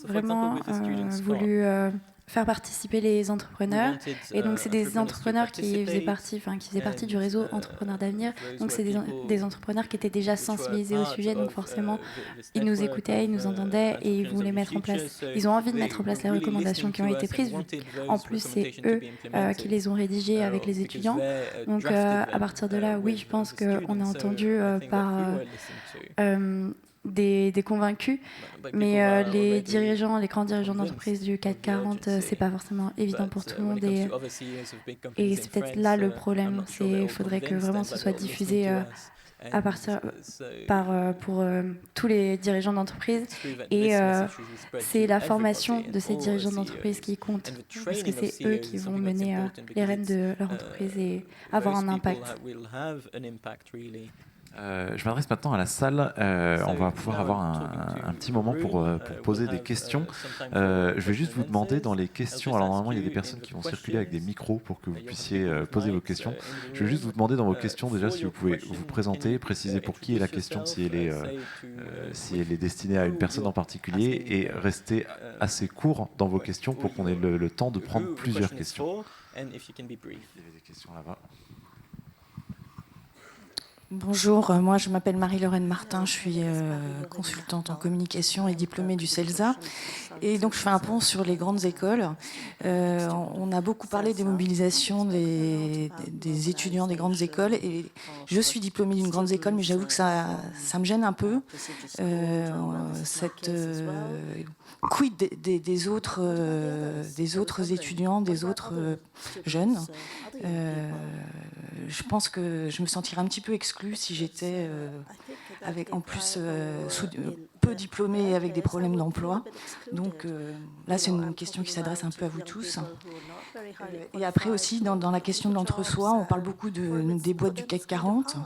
vraiment voulu faire participer les entrepreneurs, et donc c'est des entrepreneurs qui faisaient partie du réseau Entrepreneurs d'Avenir, donc c'est des entrepreneurs qui étaient déjà sensibilisés au sujet, donc forcément ils nous écoutaient, ils nous entendaient, et ils voulaient mettre en place, ils ont envie de mettre en place les recommandations qui ont été prises, en plus c'est eux qui les ont rédigées avec les étudiants, donc à partir de là, oui, je pense qu'on est entendu par des convaincus, mais les grands dirigeants d'entreprise du CAC 40, c'est pas forcément évident pour tout le monde, et c'est peut-être là le problème. Il faudrait que vraiment ce soit diffusé pour tous les dirigeants d'entreprise, et c'est la formation de ces dirigeants d'entreprise qui compte, parce que c'est eux qui vont mener les rênes de leur entreprise et avoir un impact. Je m'adresse maintenant à la salle. On va pouvoir avoir un petit moment pour poser des questions. Je vais juste vous demander dans les questions, alors normalement il y a des personnes qui vont circuler avec des micros pour que vous puissiez poser vos questions. Je vais juste vous demander dans vos questions déjà si vous pouvez vous présenter, préciser pour qui est la question, si elle est destinée à une personne en particulier, et rester assez court dans vos questions pour qu'on ait le temps de prendre plusieurs questions. Il y avait des questions là-bas. Bonjour, moi je m'appelle Marie-Lorraine Martin, je suis consultante en communication et diplômée du CELSA. Et donc je fais un pont sur les grandes écoles. On a beaucoup parlé des mobilisations des étudiants des grandes écoles. Et je suis diplômée d'une grande école, mais j'avoue que ça me gêne un peu. Quid des autres étudiants, des autres jeunes. Je pense que je me sentirais un petit peu exclue si j'étais en plus peu diplômée et avec des problèmes d'emploi. Donc là, c'est une question qui s'adresse un peu à vous tous. Et après aussi, dans la question de l'entre-soi, on parle beaucoup des boîtes du CAC 40.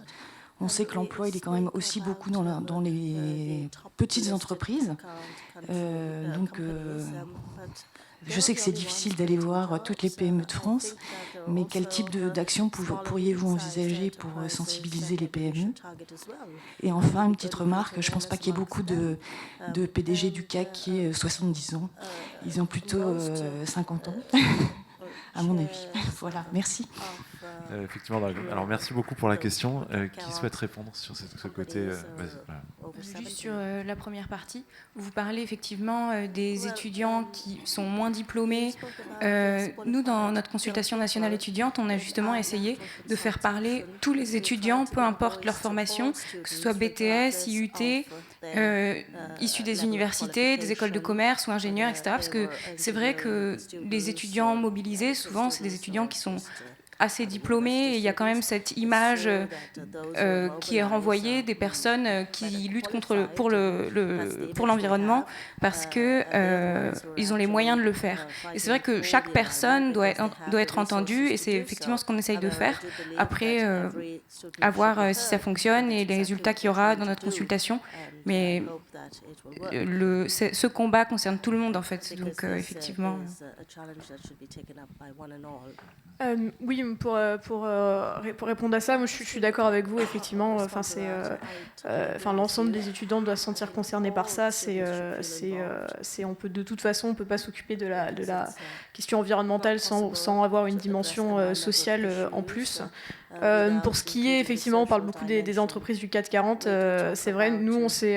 On sait que l'emploi, il est quand même aussi beaucoup dans les petites entreprises. Je sais que c'est difficile d'aller voir toutes les PME de France, mais quel type d'action pourriez-vous envisager pour sensibiliser les PME? Et enfin, une petite remarque, je ne pense pas qu'il y ait beaucoup de PDG du CAC qui aient 70 ans. Ils ont plutôt 50 ans, à mon avis. Voilà, merci. Effectivement, alors merci beaucoup pour la question. Qui souhaite répondre sur ce côté voilà. Juste sur la première partie, vous parlez effectivement des étudiants qui sont moins diplômés. Nous, dans notre consultation nationale étudiante, on a justement essayé de faire parler tous les étudiants, peu importe leur formation, que ce soit BTS, IUT, issus des universités, des écoles de commerce ou ingénieurs, etc. Parce que c'est vrai que les étudiants mobilisés, souvent, c'est des étudiants qui sont assez diplômés, et il y a quand même cette image qui est renvoyée des personnes qui luttent pour l'environnement parce que ils ont les moyens de le faire. Et c'est vrai que chaque personne doit être entendue, et c'est effectivement ce qu'on essaye de faire. Après, à voir si ça fonctionne et les résultats qu'il y aura dans notre consultation. Mais ce combat concerne tout le monde, en fait. Donc, effectivement... oui, pour répondre à ça, moi, je suis d'accord avec vous, effectivement. L'ensemble des étudiants doivent se sentir concernés par ça. De toute façon, on ne peut pas s'occuper de la question environnementale sans avoir une dimension sociale en plus. Pour ce qui est, effectivement, on parle beaucoup des entreprises du CAC 40. C'est vrai, nous, on se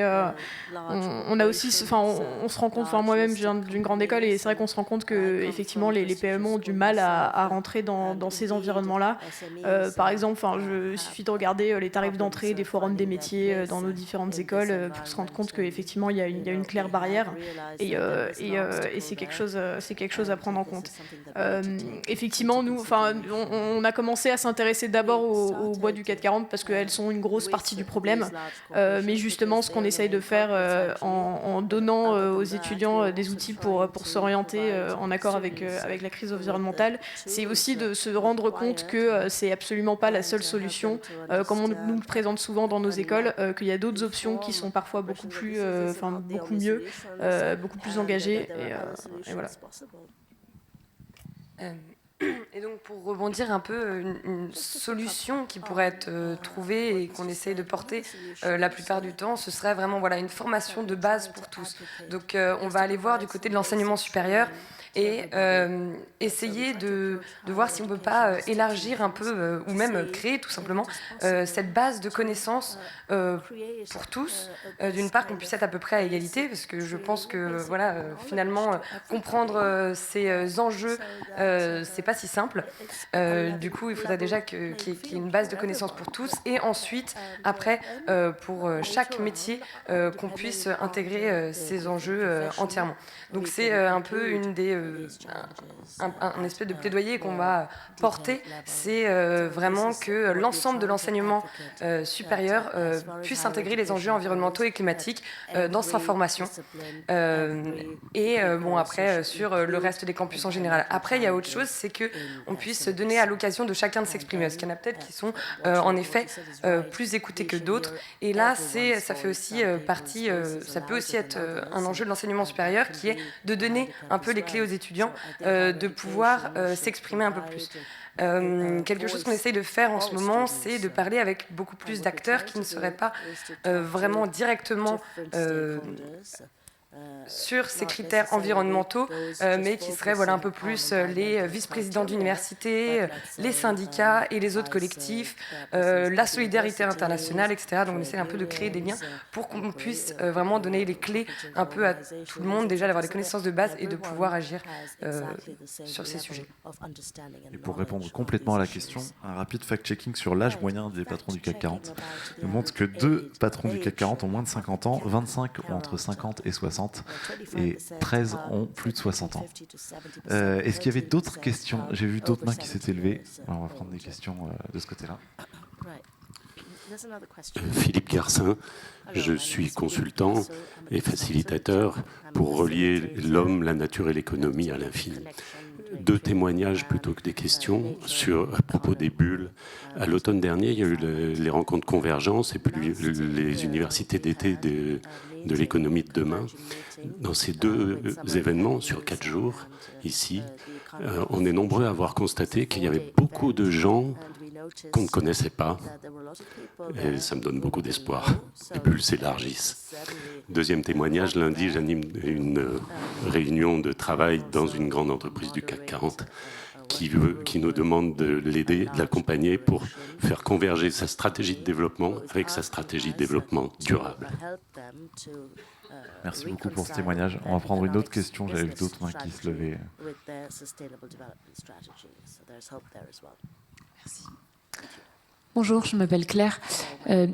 rend compte, moi-même, je viens d'une grande école, et c'est vrai qu'on se rend compte que, effectivement, les PME ont du mal à rentrer dans ces environnements-là. Par exemple, il suffit de regarder les tarifs d'entrée des forums des métiers dans nos différentes écoles pour se rendre compte qu'effectivement, il y a une claire barrière, et c'est quelque chose à prendre en compte. Effectivement, nous, on a commencé à s'intéresser d'abord aux boîtes du CAC 40 parce qu'elles sont une grosse partie du problème. Mais justement, ce qu'on essaye de faire en donnant aux étudiants des outils pour s'orienter en accord avec la crise environnementale, c'est aussi de se rendre compte que c'est absolument pas la seule solution, comme on nous le présente souvent dans nos écoles, qu'il y a d'autres options qui sont parfois beaucoup mieux, beaucoup plus engagées. Et voilà. Et donc, pour rebondir un peu, une solution qui pourrait être trouvée et qu'on essaye de porter la plupart du temps, ce serait vraiment une formation de base pour tous. Donc, on va aller voir du côté de l'enseignement supérieur et essayer de voir si on ne peut pas élargir un peu, ou même créer tout simplement cette base de connaissances pour tous. D'une part, qu'on puisse être à peu près à égalité, parce que je pense que finalement, comprendre ces enjeux, c'est pas si simple. Du coup, il faudra déjà qu'il y ait une base de connaissances pour tous, et ensuite, après, pour chaque métier, qu'on puisse intégrer ces enjeux entièrement. Donc c'est un peu un espèce de plaidoyer qu'on va porter, c'est vraiment que l'ensemble de l'enseignement supérieur puisse intégrer les enjeux environnementaux et climatiques dans sa formation. Après, sur le reste des campus en général. Après, il y a autre chose, c'est qu'on puisse donner à l'occasion de chacun de s'exprimer. Parce qu'il y en a peut-être qui sont en effet plus écoutés que d'autres. Et là, ça fait aussi partie, ça peut aussi être un enjeu de l'enseignement supérieur, qui est de donner un peu les clés aux étudiants, de pouvoir s'exprimer un peu plus. Quelque chose qu'on essaye de faire en ce moment, c'est de parler avec beaucoup plus d'acteurs qui ne seraient pas vraiment directement sur ces critères environnementaux, mais qui seraient un peu plus les vice-présidents d'université, les syndicats et les autres collectifs, la solidarité internationale, etc. Donc on essaie un peu de créer des liens pour qu'on puisse vraiment donner les clés un peu à tout le monde, déjà d'avoir des connaissances de base et de pouvoir agir sur ces sujets. Et pour répondre complètement à la question, un rapide fact-checking sur l'âge moyen des patrons du CAC 40 nous montre que 2 patrons du CAC 40 ont moins de 50 ans, 25 ont entre 50 et 60, et 13 ont plus de 60 ans. Est-ce qu'il y avait d'autres questions? J'ai vu d'autres mains qui s'étaient levées. Alors, on va prendre des questions de ce côté-là. Philippe Garcin, je suis consultant et facilitateur pour relier l'homme, la nature et l'économie à l'infini. 2 témoignages plutôt que des questions à propos des bulles. À l'automne dernier, il y a eu les rencontres Convergence et puis les universités d'été de l'économie de demain. Dans ces 2 événements, sur 4 jours, ici, on est nombreux à avoir constaté qu'il y avait beaucoup de gens qu'on ne connaissait pas. Et ça me donne beaucoup d'espoir. Les bulles s'élargissent. Deuxième témoignage, lundi, j'anime une réunion de travail dans une grande entreprise du CAC 40 qui nous demande de l'aider, de l'accompagner pour faire converger sa stratégie de développement avec sa stratégie de développement durable. Merci beaucoup pour ce témoignage. On va prendre une autre question. J'avais vu d'autres mains qui se levaient. Merci. Bonjour, je m'appelle Claire.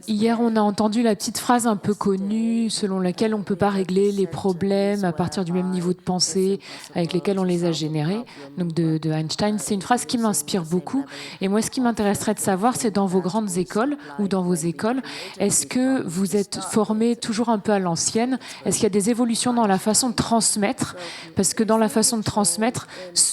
Hier, on a entendu la petite phrase un peu connue selon laquelle on ne peut pas régler les problèmes à partir du même niveau de pensée avec lesquels on les a générés, donc de Einstein. C'est une phrase qui m'inspire beaucoup. Et moi, ce qui m'intéresserait de savoir, c'est dans vos grandes écoles ou dans vos écoles, est-ce que vous êtes formés toujours un peu à l'ancienne? Est-ce qu'il y a des évolutions dans la façon de transmettre? Parce que dans la façon de transmettre,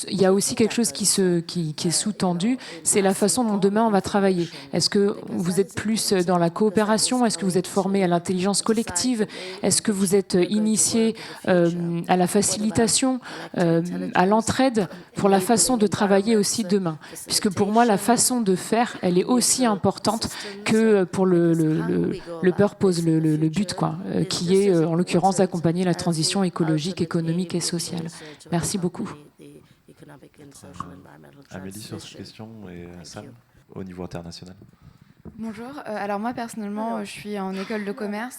il y a aussi quelque chose qui est sous-tendu, c'est la façon dont demain on va travailler. Est-ce que vous êtes plus dans la coopération? Est-ce que vous êtes formé à l'intelligence collective? Est-ce que vous êtes initié à la facilitation, à l'entraide pour la façon de travailler aussi demain? Puisque pour moi, la façon de faire, elle est aussi importante que pour le purpose, le but, qui est en l'occurrence d'accompagner la transition écologique, économique et sociale. Merci beaucoup. Amélie sur cette question et Sam au niveau international. Bonjour, alors moi personnellement je suis en école de commerce.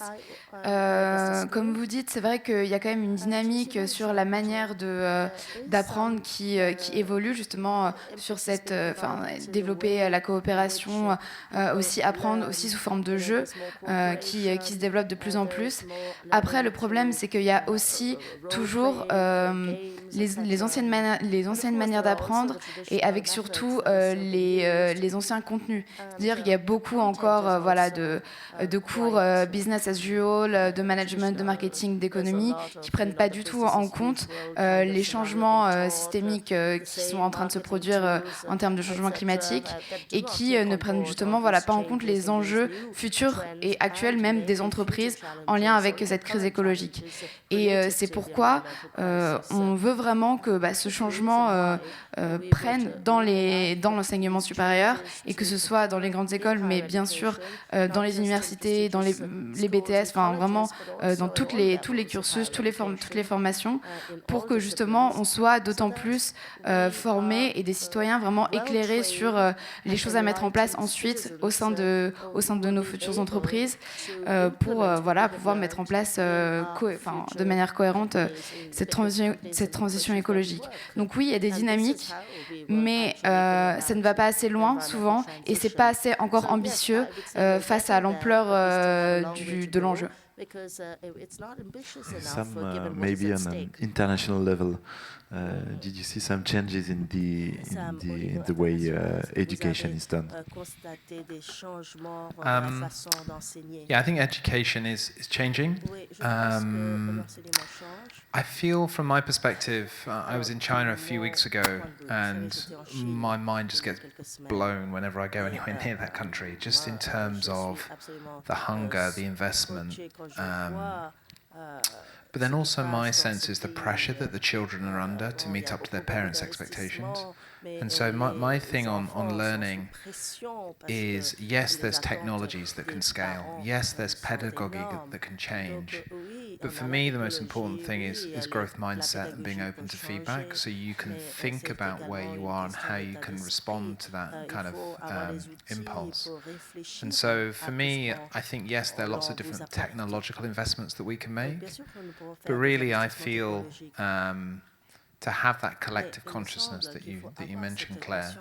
Comme vous dites, c'est vrai qu'il y a quand même une dynamique sur la manière d'apprendre qui évolue justement sur cette, développer la coopération, aussi apprendre aussi sous forme de jeu qui se développe de plus en plus. Après le problème c'est qu'il y a aussi toujours les anciennes manières d'apprendre et avec surtout les anciens contenus. C'est-à-dire qu'il y a beaucoup encore de cours business as usual, de management, de marketing, d'économie qui prennent pas du tout en compte les changements systémiques qui sont en train de se produire en termes de changement climatique et qui ne prennent justement pas en compte les enjeux futurs et actuels même des entreprises en lien avec cette crise écologique. Et c'est pourquoi on veut vraiment que ce changement prenne dans l'enseignement supérieur et que ce soit dans les grandes écoles, mais bien sûr dans les universités, dans les BTS, vraiment dans tous les cursus, toutes les formations, pour que justement on soit d'autant plus formés et des citoyens vraiment éclairés sur les choses à mettre en place ensuite au sein de nos futures entreprises pour pouvoir mettre en place de manière cohérente cette transition écologique. Donc oui, il y a des dynamiques, mais ça ne va pas assez loin souvent et c'est pas assez encore ambitieux face à l'ampleur de l'enjeu. Some maybe on an international level, did you see some changes in the way education is done? Yeah, I think education is changing. I feel, from my perspective, I was in China a few weeks ago, and my mind just gets blown whenever I go anywhere near that country, just in terms of the hunger, the investment. But then also my sense is the pressure that the children are under to meet up to their parents' expectations. And so my thing on learning is, yes, there's technologies that can scale. Yes, there's pedagogy that can change. But for me, the most important thing is growth mindset and being open to feedback, so you can think about where you are and how you can respond to that kind of impulse. And so for me, I think, yes, there are lots of different technological investments that we can make, but really I feel to have that collective consciousness that you mentioned, Claire,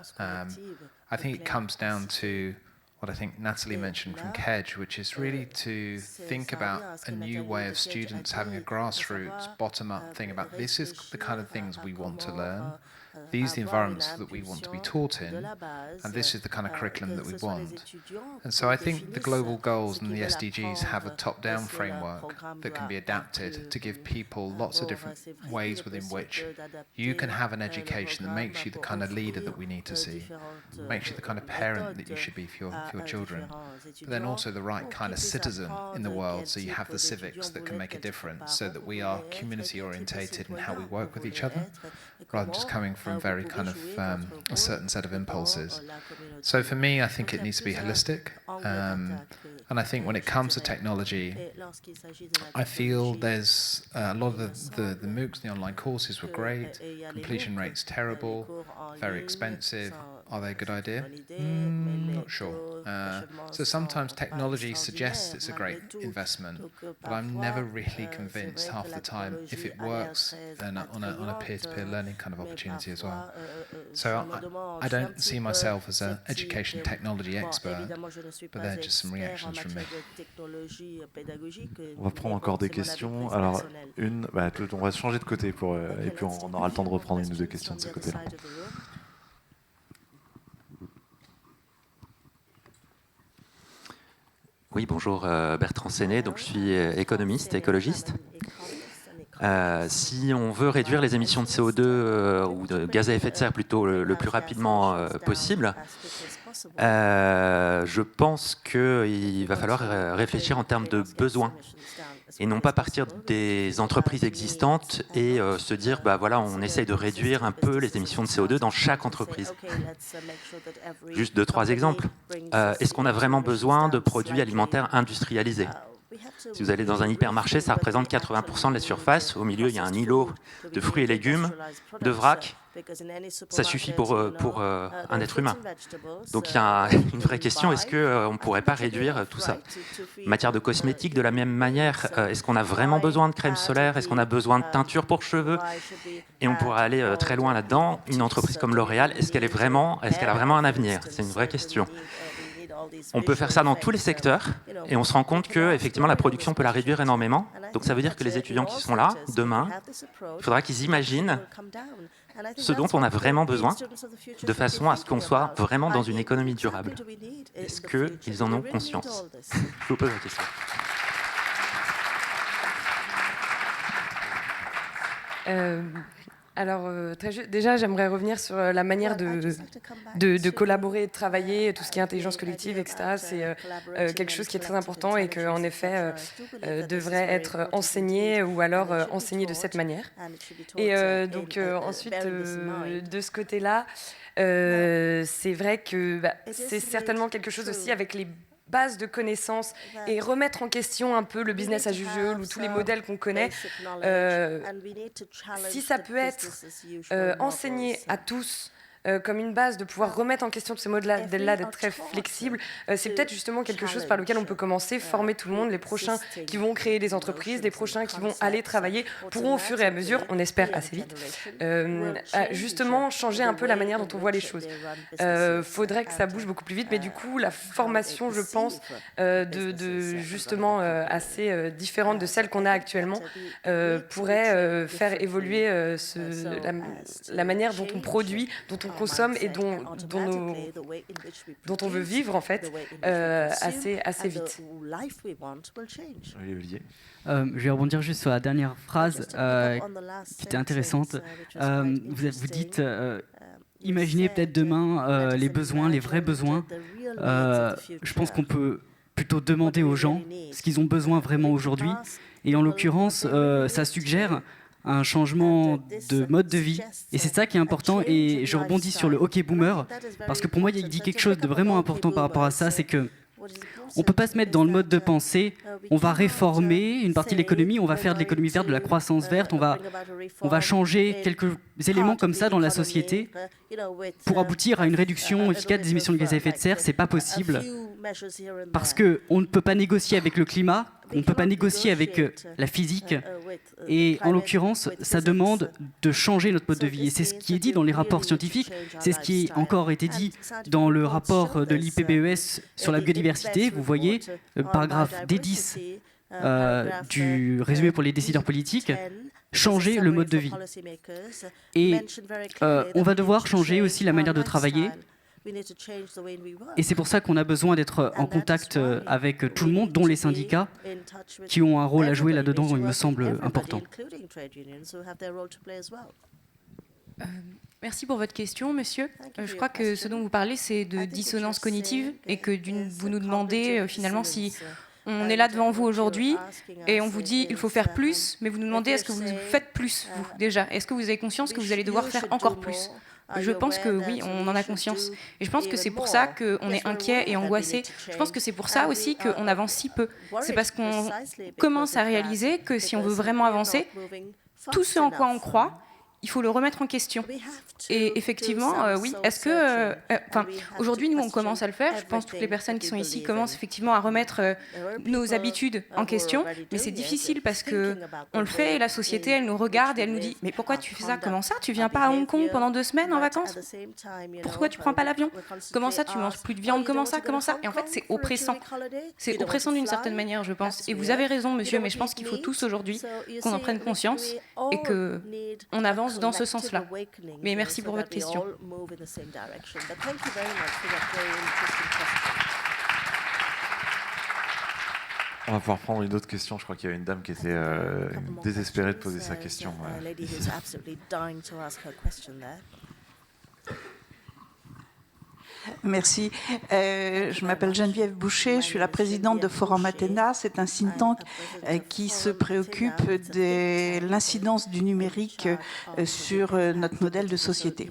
I think it comes down to what I think Natalie mentioned from Kedge, which is really to think about a new way of students having a grassroots, bottom-up thing about this is the kind of things we want to learn, these are the environments that we want to be taught in, and this is the kind of curriculum that we want. And so I think the global goals and the SDGs have a top-down framework that can be adapted to give people lots of different ways within which you can have an education that makes you the kind of leader that we need to see, makes you the kind of parent that you should be for your children, but then also the right kind of citizen in the world, so you have the civics that can make a difference, so that we are community-orientated in how we work with each other, rather than just coming from very kind of a certain set of impulses. So for me, I think it needs to be holistic, and I think when it comes to technology, I feel there's a lot of the MOOCs, the online courses were great, completion rates terrible, very expensive. Are they a good idea? Not sure. So sometimes technology suggests it's a great investment, but I'm never really convinced half the time if it works on a peer-to-peer learning kind of opportunity as well. So I don't see myself as an education technology expert, but they're just some reactions from me. On va prendre encore des questions. Alors, on va changer de côté et puis on aura le temps de reprendre une ou deux questions de ce côté-là. Oui, bonjour, Bertrand Séné, donc je suis économiste et écologiste. Si on veut réduire les émissions de CO2 ou de gaz à effet de serre plutôt le plus rapidement possible, je pense qu'il va falloir réfléchir en termes de besoins et non pas partir des entreprises existantes et se dire bah voilà, on essaye de réduire un peu les émissions de CO2 dans chaque entreprise. Juste 2-3 exemples. Est-ce qu'on a vraiment besoin de produits alimentaires industrialisés ? Si vous allez dans un hypermarché, ça représente 80% de la surface. Au milieu, il y a un îlot de fruits et légumes, de vrac. Ça suffit pour un être humain. Donc il y a une vraie question, est-ce qu'on ne pourrait pas réduire tout ça ? En matière de cosmétiques, de la même manière, est-ce qu'on a vraiment besoin de crème solaire ? Est-ce qu'on a besoin de teinture pour cheveux ? Et on pourrait aller très loin là-dedans. Une entreprise comme L'Oréal, est-ce qu'elle a vraiment un avenir ? C'est une vraie question. On peut faire ça dans tous les secteurs et on se rend compte que effectivement la production peut la réduire énormément. Donc ça veut dire que les étudiants qui sont là demain, il faudra qu'ils imaginent ce dont on a vraiment besoin de façon à ce qu'on soit vraiment dans une économie durable. Est-ce qu'ils en ont conscience ? Je vous pose la question. Alors, déjà, j'aimerais revenir sur la manière de collaborer et de travailler, tout ce qui est intelligence collective, etc. C'est quelque chose qui est très important et qui, en effet, devrait être enseigné ou alors enseigné de cette manière. Et donc, ensuite, de ce côté-là, c'est vrai que c'est certainement quelque chose aussi avec les base de connaissances et remettre en question un peu le business as usual ou tous les modèles qu'on connaît. Si ça peut être enseigné à tous comme une base de pouvoir remettre en question de ces modèles-là, d'être très flexible, c'est peut-être justement quelque chose par lequel on peut commencer, former tout le monde. Les prochains qui vont créer des entreprises, les prochains qui vont aller travailler pourront au fur et à mesure, on espère assez vite, justement changer un peu la manière dont on voit les choses. Faudrait que ça bouge beaucoup plus vite, mais du coup la formation, je pense, justement assez différente de celle qu'on a actuellement, pourrait faire évoluer la manière dont on produit, dont on consomme et dont on veut vivre en fait assez vite. Je vais rebondir juste sur la dernière phrase qui était intéressante. Vous dites imaginez peut-être demain les besoins, les vrais besoins. Je pense qu'on peut plutôt demander aux gens ce qu'ils ont besoin vraiment aujourd'hui. Et en l'occurrence, ça suggère un changement de mode de vie. Et c'est ça qui est important. Et je rebondis sur le hockey boomer, parce que pour moi, il dit quelque chose de vraiment important par rapport à ça, c'est que On ne peut pas se mettre dans le mode de pensée, on va réformer une partie de l'économie, on va faire de l'économie verte, de la croissance verte, on va changer quelques éléments comme ça dans la société pour aboutir à une réduction efficace des émissions de gaz à effet de serre. Ce n'est pas possible parce qu'on ne peut pas négocier avec le climat, on ne peut pas négocier avec la physique et en l'occurrence, ça demande de changer notre mode de vie. Et c'est ce qui est dit dans les rapports scientifiques, c'est ce qui a encore été dit dans le rapport de l'IPBES sur la biodiversité. Vous voyez, le paragraphe D10 du résumé pour les décideurs politiques, changer le mode de vie. Et on va devoir changer aussi la manière de travailler. Et c'est pour ça qu'on a besoin d'être en contact avec tout le monde, dont les syndicats, qui ont un rôle à jouer là-dedans, il me semble important. Merci pour votre question, monsieur. Je crois que ce dont vous parlez, c'est de dissonance cognitive et que vous nous demandez finalement si on est là devant vous aujourd'hui et on vous dit il faut faire plus, mais vous nous demandez est-ce que vous faites plus, vous, déjà? Est-ce que vous avez conscience que vous allez devoir faire encore plus? Je pense que oui, on en a conscience. Et je pense que c'est pour ça qu'on est inquiet et angoissé. Je pense que c'est pour ça aussi qu'on avance si peu. C'est parce qu'on commence à réaliser que si on veut vraiment avancer, tout ce en quoi on croit, il faut le remettre en question. Et effectivement, oui, est-ce que... aujourd'hui, nous, on commence à le faire. Je pense que toutes les personnes qui sont ici commencent effectivement à remettre nos habitudes en question. Mais c'est difficile parce qu'on le fait et la société, elle nous regarde et elle nous dit « Mais pourquoi tu fais ça? Comment ça? Tu viens pas à Hong Kong pendant 2 semaines en vacances? Pourquoi tu prends pas l'avion? Comment ça? Tu manges plus de viande? Comment ça? Comment ça ?» Et en fait, c'est oppressant. C'est oppressant d'une certaine manière, je pense. Et vous avez raison, monsieur, mais je pense qu'il faut tous aujourd'hui qu'on en prenne conscience et qu'on avance dans ce sens-là. Mais merci pour votre question. On va pouvoir prendre une autre question. Je crois qu'il y a une dame qui était désespérée de poser sa question. Merci. Je m'appelle Geneviève Boucher, je suis la présidente de Forum Athéna. C'est un think tank qui se préoccupe de l'incidence du numérique sur notre modèle de société.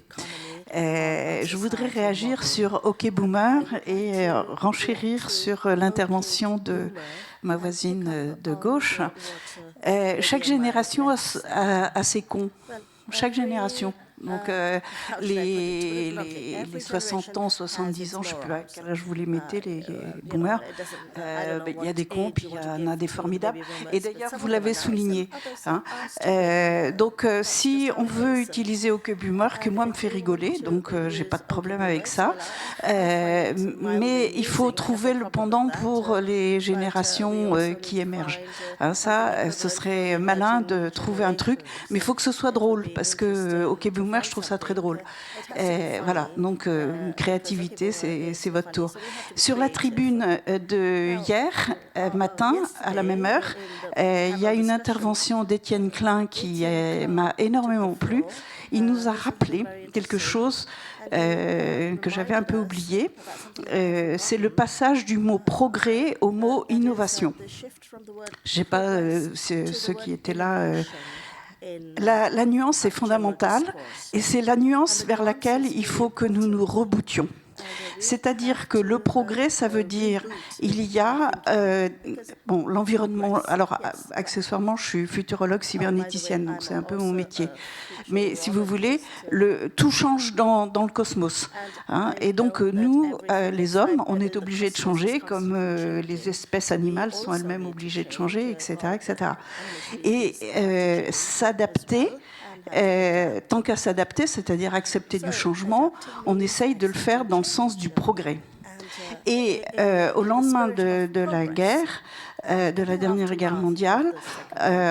Je voudrais réagir sur OK Boomer et renchérir sur l'intervention de ma voisine de gauche. Chaque génération a ses cons. Chaque génération. Donc les 60 ans, 70 ans, je ne sais plus à quel âge vous les mettez, les boomers, il y a des cons, puis il y en a des formidables. Et d'ailleurs, vous l'avez souligné. Hein. Donc si on veut utiliser OK Boomer, que moi me fait rigoler, donc j'ai pas de problème avec ça. Mais il faut trouver le pendant pour les générations qui émergent. Hein, ça, ce serait malin de trouver un truc, mais il faut que ce soit drôle, parce que OK Boomer, je trouve ça très drôle. Voilà, donc créativité, c'est votre tour. Sur la tribune de hier matin, à la même heure, il y a une intervention d'Étienne Klein qui m'a énormément plu. Il nous a rappelé quelque chose que j'avais un peu oublié. C'est le passage du mot progrès au mot innovation. Je ne sais pas ceux qui étaient là... La nuance est fondamentale et c'est la nuance vers laquelle il faut que nous nous rebootions. C'est-à-dire que le progrès, ça veut dire il y a l'environnement. Alors, accessoirement, je suis futurologue cybernéticienne, donc c'est un peu mon métier. Mais si vous voulez, tout change dans le cosmos. Hein, et donc, nous, les hommes, on est obligés de changer, comme les espèces animales sont elles-mêmes obligées de changer, etc. etc. Et s'adapter... tant qu'à s'adapter, c'est-à-dire accepter du changement, on essaye de le faire dans le sens du progrès. Et au lendemain de la guerre, de la dernière guerre mondiale,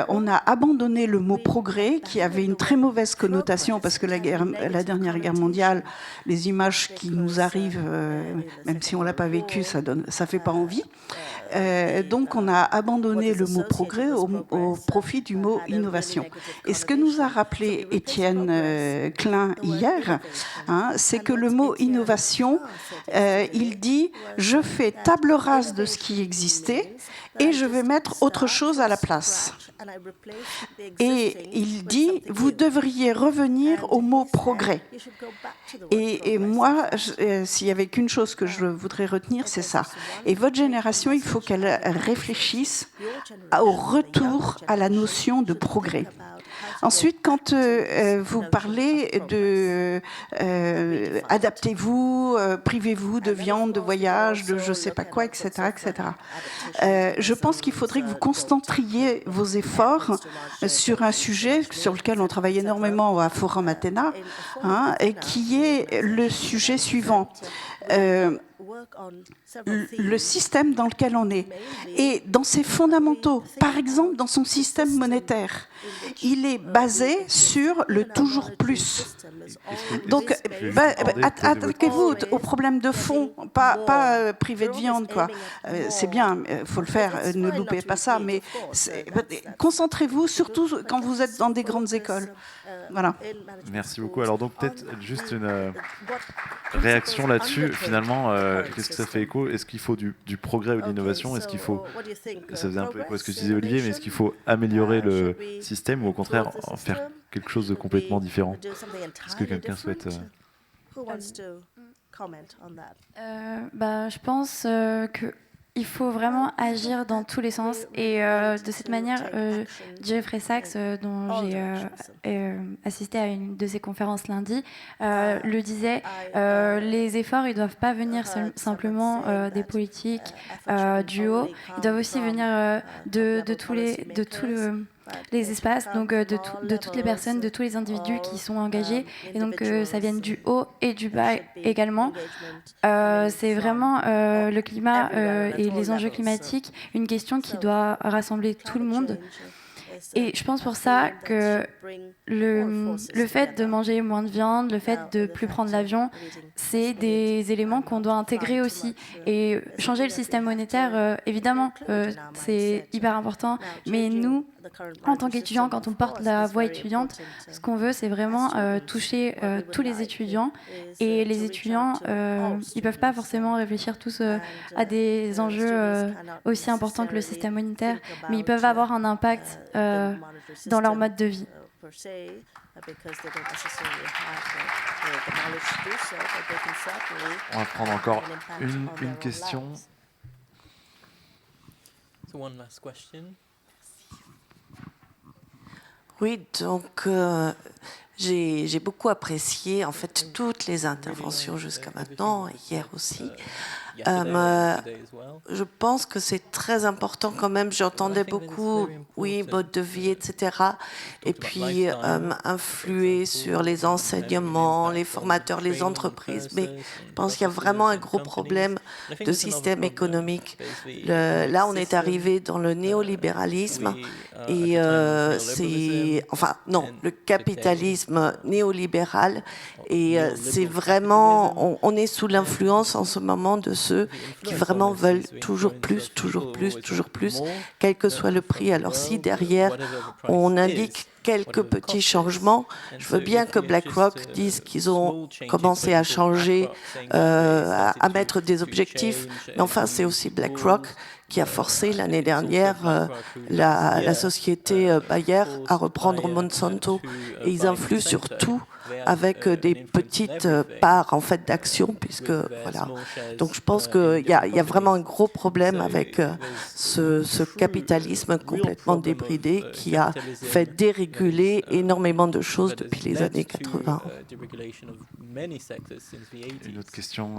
on a abandonné le mot progrès qui avait une très mauvaise connotation parce que la dernière guerre mondiale, les images qui nous arrivent, même si on l'a pas vécu, ça fait pas envie. Donc on a abandonné le mot progrès au profit du mot innovation. Et ce que nous a rappelé Étienne Klein hier, hein, c'est que le mot innovation, il dit « je fais table rase de ce qui existait et je vais mettre autre chose à la place. Et il dit, vous devriez revenir au mot progrès. Et moi, s'il y avait qu'une chose que je voudrais retenir, c'est ça. Et votre génération, il faut qu'elle réfléchisse au retour à la notion de progrès. Ensuite, quand vous parlez de adaptez-vous, privez-vous de viande, de voyage, de je ne sais pas quoi, etc., etc. Je pense qu'il faudrait que vous concentriez vos efforts sur un sujet sur lequel on travaille énormément à Forum Athéna, et qui est le sujet suivant. Le système dans lequel on est. Et dans ses fondamentaux, par exemple dans son système monétaire, il est basé sur le toujours plus. Donc, attaquez-vous aux problèmes de fond, pas privé de viande, quoi. C'est bien, il faut le faire, ne loupez pas ça, mais concentrez-vous, surtout quand vous êtes dans des grandes écoles. Voilà. Merci beaucoup. Alors donc peut-être juste une réaction là-dessus, finalement, qu'est-ce que ça fait écho? Est-ce qu'il faut du progrès ou de l'innovation? Est-ce qu'il faut, ça faisait un peu écho à ce que tu disais Olivier, mais est-ce qu'il faut améliorer le système ou au contraire en faire quelque chose de complètement différent? Est-ce que quelqu'un souhaite je pense que il faut vraiment agir dans tous les sens et de cette manière, Jeffrey Sachs, dont j'ai assisté à une de ses conférences lundi, le disait, les efforts, ils ne doivent pas venir simplement des politiques du haut, ils doivent aussi venir de tous les espaces, donc de toutes les personnes, de tous les individus qui sont engagés, et donc ça vienne du haut et du bas également. C'est vraiment le climat et les enjeux climatiques, une question qui doit rassembler tout le monde. Et je pense pour ça que le fait de manger moins de viande, le fait de plus prendre l'avion, c'est des éléments qu'on doit intégrer aussi. Et changer le système monétaire, évidemment, c'est hyper important. Mais nous, en tant qu'étudiants, quand on porte la voix étudiante, ce qu'on veut, c'est vraiment toucher tous les étudiants. Et les étudiants, ils ne peuvent pas forcément réfléchir tous à des enjeux aussi importants que le système monétaire, mais ils peuvent avoir un impact dans leur mode de vie. On va prendre encore une question. Oui, donc j'ai beaucoup apprécié en fait toutes les interventions jusqu'à maintenant, hier aussi. Je pense que c'est très important quand même. J'entendais beaucoup, oui, mode de vie, etc. Et puis influer sur les enseignements, les formateurs, les entreprises. Mais je pense qu'il y a vraiment un gros problème de système économique. Là, on est arrivé dans le néolibéralisme et c'est, enfin non, le capitalisme néolibéral. Et c'est vraiment, on est sous l'influence en ce moment de ceux qui vraiment veulent toujours plus, toujours plus, toujours plus, quel que soit le prix. Alors si derrière on indique quelques petits changements, je veux bien que BlackRock dise qu'ils ont commencé à changer, à mettre des objectifs, mais enfin c'est aussi BlackRock qui a forcé l'année dernière la société Bayer à reprendre Monsanto, et ils influent sur tout avec des petites parts en fait d'action, puisque voilà. Donc je pense qu'il y a vraiment un gros problème avec ce capitalisme complètement débridé qui a fait déréguler énormément de choses depuis les années 80. Une autre question.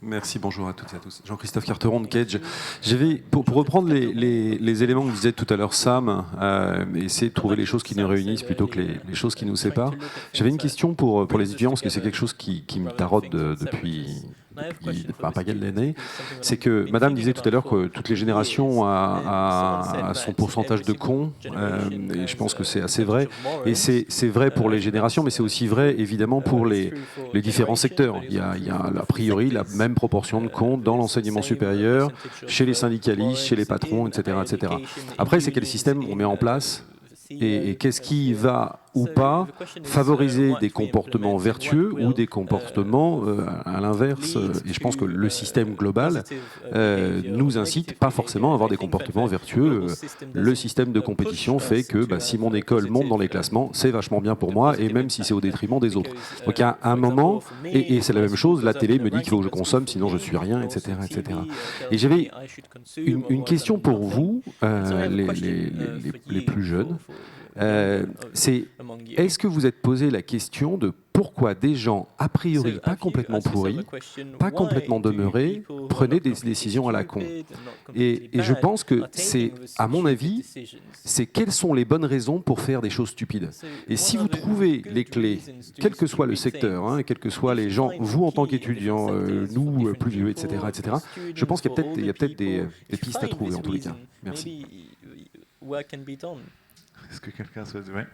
Merci, bonjour à toutes et à tous. Jean-Christophe Carteron de Cage. Pour reprendre les éléments que disait tout à l'heure Sam, essayer de trouver les choses qui nous réunissent plutôt que les choses qui nous séparent. J'avais une question pour les étudiants, parce que c'est quelque chose qui me taraude depuis un paquet d'années. C'est que Madame disait tout à l'heure que toutes les générations a son pourcentage de cons, et je pense que c'est assez vrai. Et c'est vrai pour les générations, mais c'est aussi vrai évidemment pour les différents secteurs. Il y a a priori la même proportion de cons dans l'enseignement supérieur, chez les syndicalistes, chez les patrons, etc., etc. Après, c'est quel système on met en place et qu'est-ce qui va ou pas favoriser des comportements vertueux ou des comportements à l'inverse. Et je pense que le système global nous incite pas forcément à avoir des comportements vertueux. Le système de compétition fait que si mon école monte dans les classements, c'est vachement bien pour moi, et même si c'est au détriment des autres. Donc il y a un moment, et c'est la même chose, la télé me dit qu'il faut que je consomme, sinon je suis rien, etc. etc. Et j'avais une question pour vous, les plus jeunes. C'est est-ce que vous êtes posé la question de pourquoi des gens a priori pas complètement pourris, pas complètement demeurés, prenaient des décisions à la con? Et je pense que c'est, à mon avis, c'est quelles sont les bonnes raisons pour faire des choses stupides. Et si vous trouvez les clés, quel que soit le secteur, quels que soient les gens, vous en tant qu'étudiants, nous plus vieux, etc., je pense qu'il y a peut-être des pistes à trouver en tous les cas. Merci. Est-ce que quelqu'un souhaite... Ouais.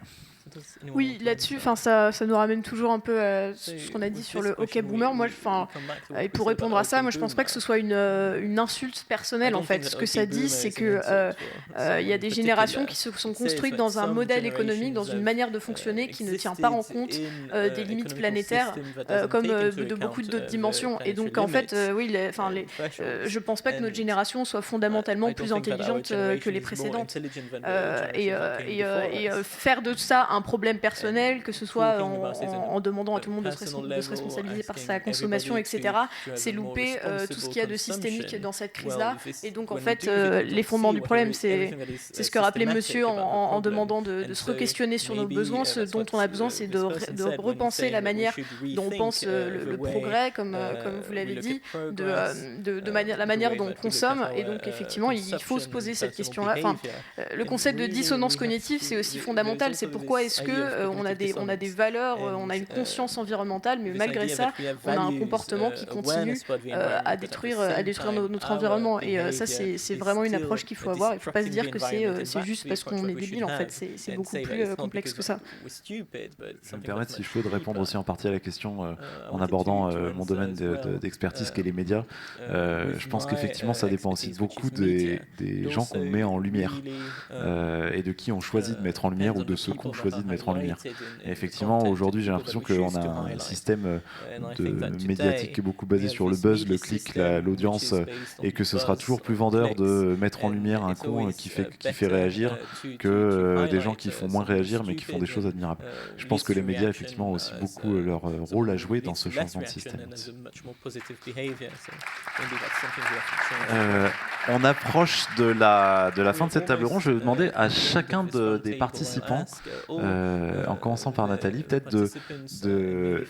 Oui, là-dessus, ça nous ramène toujours un peu à ce qu'on a dit sur le hockey boomer. Moi, et pour répondre à ça, moi, je pense pas que ce soit une insulte personnelle, en fait. Ce que ça dit, c'est que il y a des générations qui se sont construites dans un modèle économique, dans une manière de fonctionner qui ne tient pas en compte des limites planétaires, comme de beaucoup d'autres dimensions. Et donc, en fait, je pense pas que notre génération soit fondamentalement plus intelligente que les précédentes. Et faire de ça un problème personnel, que ce soit en demandant à tout le monde de se responsabiliser par sa consommation, etc. C'est louper tout ce qu'il y a de systémique dans cette crise-là. Et donc, en fait, les fondements du problème, c'est ce que rappelait monsieur en demandant de se re-questionner sur nos besoins. Ce dont on a besoin, c'est de repenser la manière dont on pense le progrès, comme vous l'avez dit, la manière dont on consomme. Et donc, effectivement, il faut se poser cette question-là. Enfin, le concept de dissonance cognitive, c'est aussi fondamental. C'est pourquoi est-ce que on a des valeurs, on a une conscience environnementale, mais malgré ça, on a un comportement qui continue à détruire notre environnement. Et ça, c'est vraiment une approche qu'il faut avoir. Il ne faut pas se dire que c'est juste parce qu'on est débile. En fait, c'est beaucoup plus complexe que ça. Ça me permet, si je peux, de répondre aussi en partie à la question en abordant mon domaine d'expertise qui est les médias. Je pense qu'effectivement, ça dépend aussi beaucoup des gens qu'on met en lumière et de qui on choisit de mettre en lumière ou de ceux qu'on choisit de mettre en lumière. Et effectivement, aujourd'hui, j'ai l'impression qu'on a un système médiatique qui est beaucoup basé sur le buzz, le clic, l'audience, et que ce sera toujours plus vendeur de mettre en lumière un con qui fait réagir que des gens qui font moins réagir mais qui font des choses admirables. Je pense que les médias, effectivement, ont aussi beaucoup leur rôle à jouer dans ce changement de système. On approche de la fin de cette table ronde. Je vais demander à chacun des participants, en commençant par Nathalie, peut-être de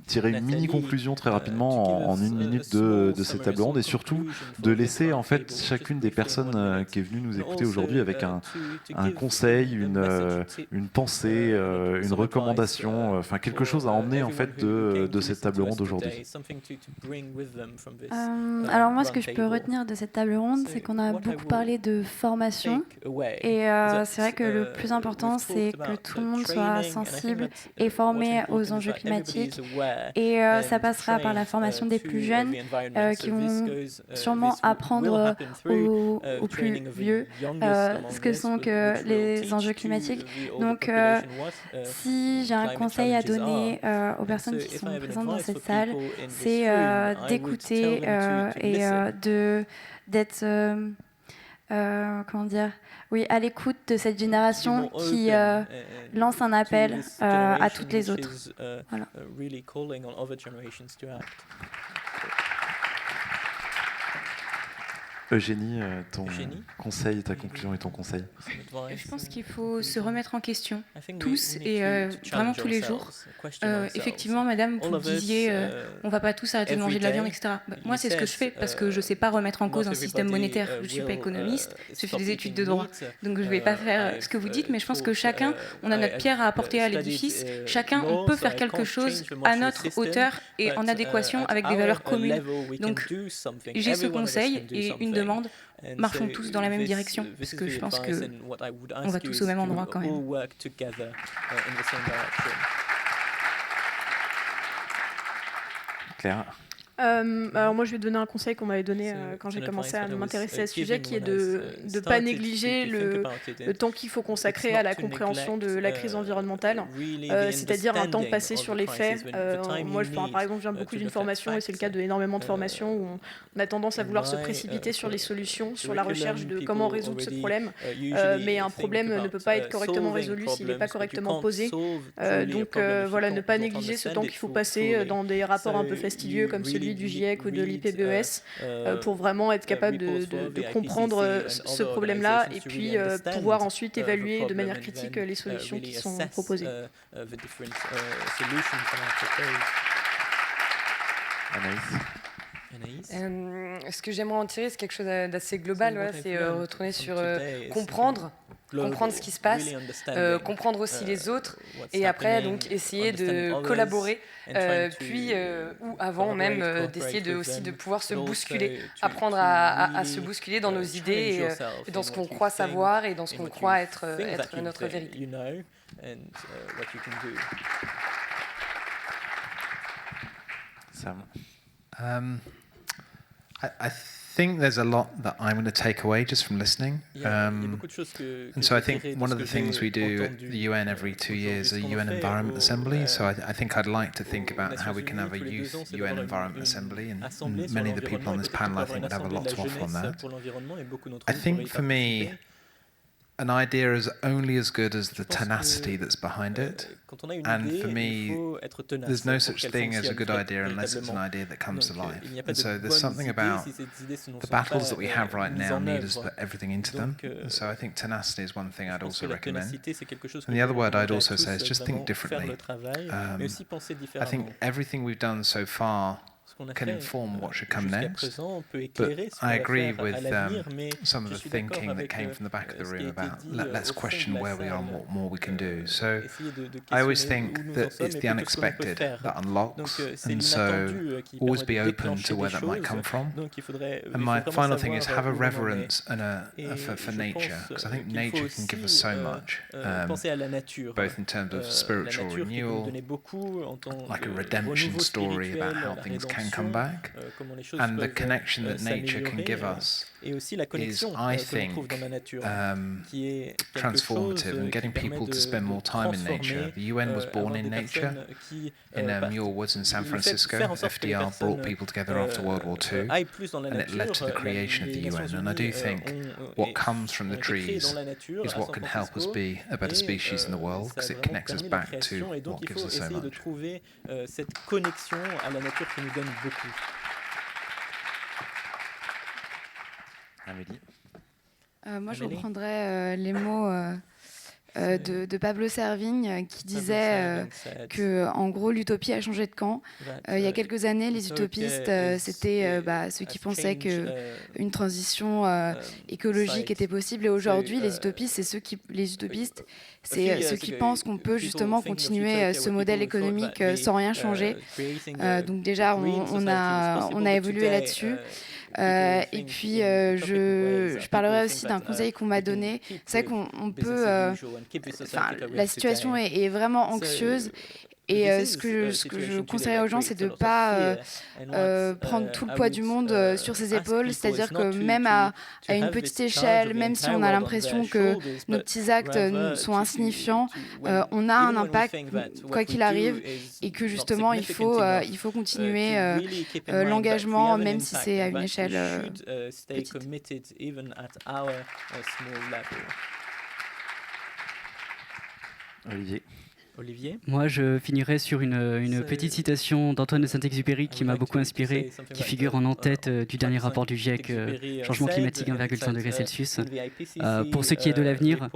tirer une mini-conclusion très rapidement en une minute de cette table ronde, et surtout de laisser en fait chacune des personnes qui est venue nous écouter aujourd'hui avec un conseil, une pensée, une recommandation, enfin quelque chose à emmener en fait de cette table ronde aujourd'hui. Alors moi, ce que je peux retenir de cette table ronde, c'est qu'on a beaucoup parlé de formation, et c'est vrai que le plus important, c'est que tout le monde soit sensible et formé aux enjeux climatiques, et ça passera par la formation des plus jeunes qui vont sûrement apprendre aux plus vieux ce que sont que les enjeux climatiques. Donc si j'ai un conseil à donner aux personnes qui sont présentes dans cette salle, c'est d'écouter et d'être comment dire, oui, à l'écoute de cette génération qui lance un appel à toutes les autres. Voilà. Eugénie, ton conseil, ta conclusion et ton conseil. Je pense qu'il faut se remettre en question, tous et vraiment tous les jours. Effectivement, madame, vous disiez on ne va pas tous arrêter de manger de la viande, etc. Moi, c'est ce que je fais parce que je ne sais pas remettre en cause un système monétaire. Je ne suis pas économiste, je fais des études de droit. Donc, je ne vais pas faire ce que vous dites, mais je pense que chacun, on a notre pierre à apporter à l'édifice. Chacun, on peut faire quelque chose à notre hauteur et en adéquation avec des valeurs communes. Donc, j'ai ce conseil et une demande, marchons tous dans la même direction, parce que je pense qu'on va tous au même endroit quand même. Claire. Alors moi, je vais donner un conseil qu'on m'avait donné quand j'ai commencé à m'intéresser à ce sujet, qui est de ne pas négliger le temps qu'il faut consacrer à la compréhension de la crise environnementale, c'est-à-dire un temps passé sur les faits. Moi, par exemple, je viens beaucoup d'une formation, et c'est le cas d'énormément de formations, où on a tendance à vouloir se précipiter sur les solutions, sur la recherche de comment résoudre ce problème, mais un problème ne peut pas être correctement résolu s'il n'est pas correctement posé. Donc voilà, ne pas négliger ce temps qu'il faut passer dans des rapports un peu fastidieux comme celui du GIEC ou de l'IPBES pour vraiment être capable de comprendre ce problème-là et puis pouvoir ensuite évaluer de manière critique les solutions qui sont proposées. Ce que j'aimerais en tirer, c'est quelque chose d'assez global, voilà, c'est retourner sur comprendre ce qui se passe, comprendre aussi les autres, et après donc essayer de collaborer, puis ou avant même d'essayer aussi de pouvoir se bousculer, apprendre à se bousculer dans nos idées et dans ce qu'on croit savoir et dans ce qu'on croit être notre vérité. Sam. I think there's a lot that I'm going to take away just from listening. And so I think one of the things we do at the UN every 2 years, a UN Environment Assembly. So I think I'd like to think about how we can have a youth UN Environment Assembly, and many of the people on this panel I think would have a lot to offer on that. I think for me, an idea is only as good as the tenacity that's behind it. And for me, there's no such thing as a good idea unless it's an idea that comes to life. And so there's something about the battles that we have right now need us to put everything into them. And so I think tenacity is one thing I'd also recommend. And the other word I'd also say is just think differently. I think everything we've done so far can inform what should come next, but I agree with some of the thinking that came from the back of the room about let's question where we are and what more we can do. So I always think that it's the unexpected that unlocks, and so always be open to where that might come from. And my final thing is have a reverence and for nature, because I think nature can give us so much, both in terms of spiritual renewal, like a redemption story about how things can come back, and the connection that nature can give us is, I think, transformative, and getting people to spend more time in nature. The UN was born in nature. In Muir Woods in San Francisco, FDR brought people together after World War II, and it led to the creation of the UN. And I do think what comes from the trees is what can help us be a better species in the world, because it connects us back to what gives us so much. Cette connexion à la nature qui nous donne beaucoup. Amélie. Moi, je reprendrais les mots de Pablo Servigne qui disait que, en gros, l'utopie a changé de camp. Il y a quelques années, les utopistes, c'était ceux qui pensaient qu'une transition écologique était possible. Et aujourd'hui, les utopistes, c'est ceux qui pensent qu'on peut justement continuer ce modèle économique sans rien changer. Donc déjà, on a évolué là-dessus. Et puis, je parlerai aussi d'un conseil qu'on m'a donné. C'est vrai qu'on peut... la situation est vraiment anxieuse. Et ce que je conseillerais aux gens, c'est de ne pas prendre tout le poids du monde sur ses épaules. C'est-à-dire que même à une petite échelle, même si on a l'impression que nos petits actes sont insignifiants, on a un impact, quoi qu'il arrive, et que justement, il faut continuer l'engagement, même si c'est à une échelle petite. Olivier. Moi, je finirai sur une petite citation d'Antoine de Saint-Exupéry qui m'a beaucoup inspiré, qui figure en tête du dernier rapport du GIEC, Changement climatique 1,5 degré Celsius. Pour ce qui est de l'avenir,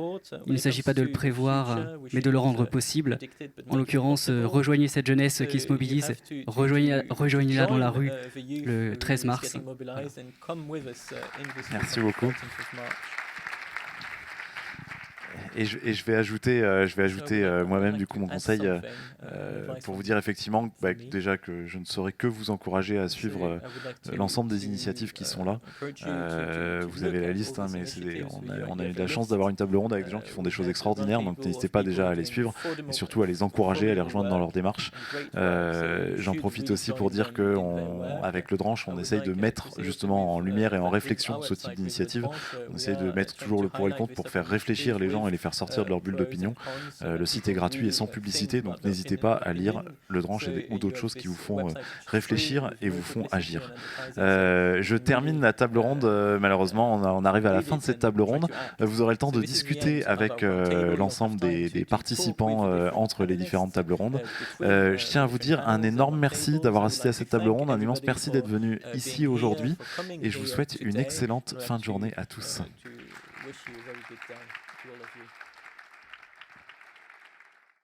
il ne s'agit pas de le prévoir, mais de le rendre possible. En l'occurrence, rejoignez cette jeunesse qui se mobilise, rejoignez-la dans la rue le 13 mars. Voilà. Merci beaucoup. Et je vais ajouter moi-même du coup mon conseil pour vous dire effectivement déjà que je ne saurais que vous encourager à suivre l'ensemble des initiatives qui sont là. Vous avez la liste, hein, mais on a eu de la chance d'avoir une table ronde avec des gens qui font des choses extraordinaires, donc n'hésitez pas déjà à les suivre, et surtout à les encourager, à les rejoindre dans leur démarche. J'en profite aussi pour dire qu'avec le Dranche, on essaye de mettre justement en lumière et en réflexion ce type d'initiative. On essaye de mettre toujours le pour et le contre pour faire réfléchir les gens et les faire sortir de leur bulle d'opinion. Le site est gratuit et sans publicité, donc n'hésitez pas à lire le Dranche ou d'autres choses qui vous font réfléchir et vous font agir. Je termine la table ronde, malheureusement on arrive à la fin de cette table ronde. Vous aurez le temps de discuter avec l'ensemble des participants entre les différentes tables rondes. Je tiens à vous dire un énorme merci d'avoir assisté à cette table ronde, un immense merci d'être venu ici aujourd'hui et je vous souhaite une excellente fin de journée à tous.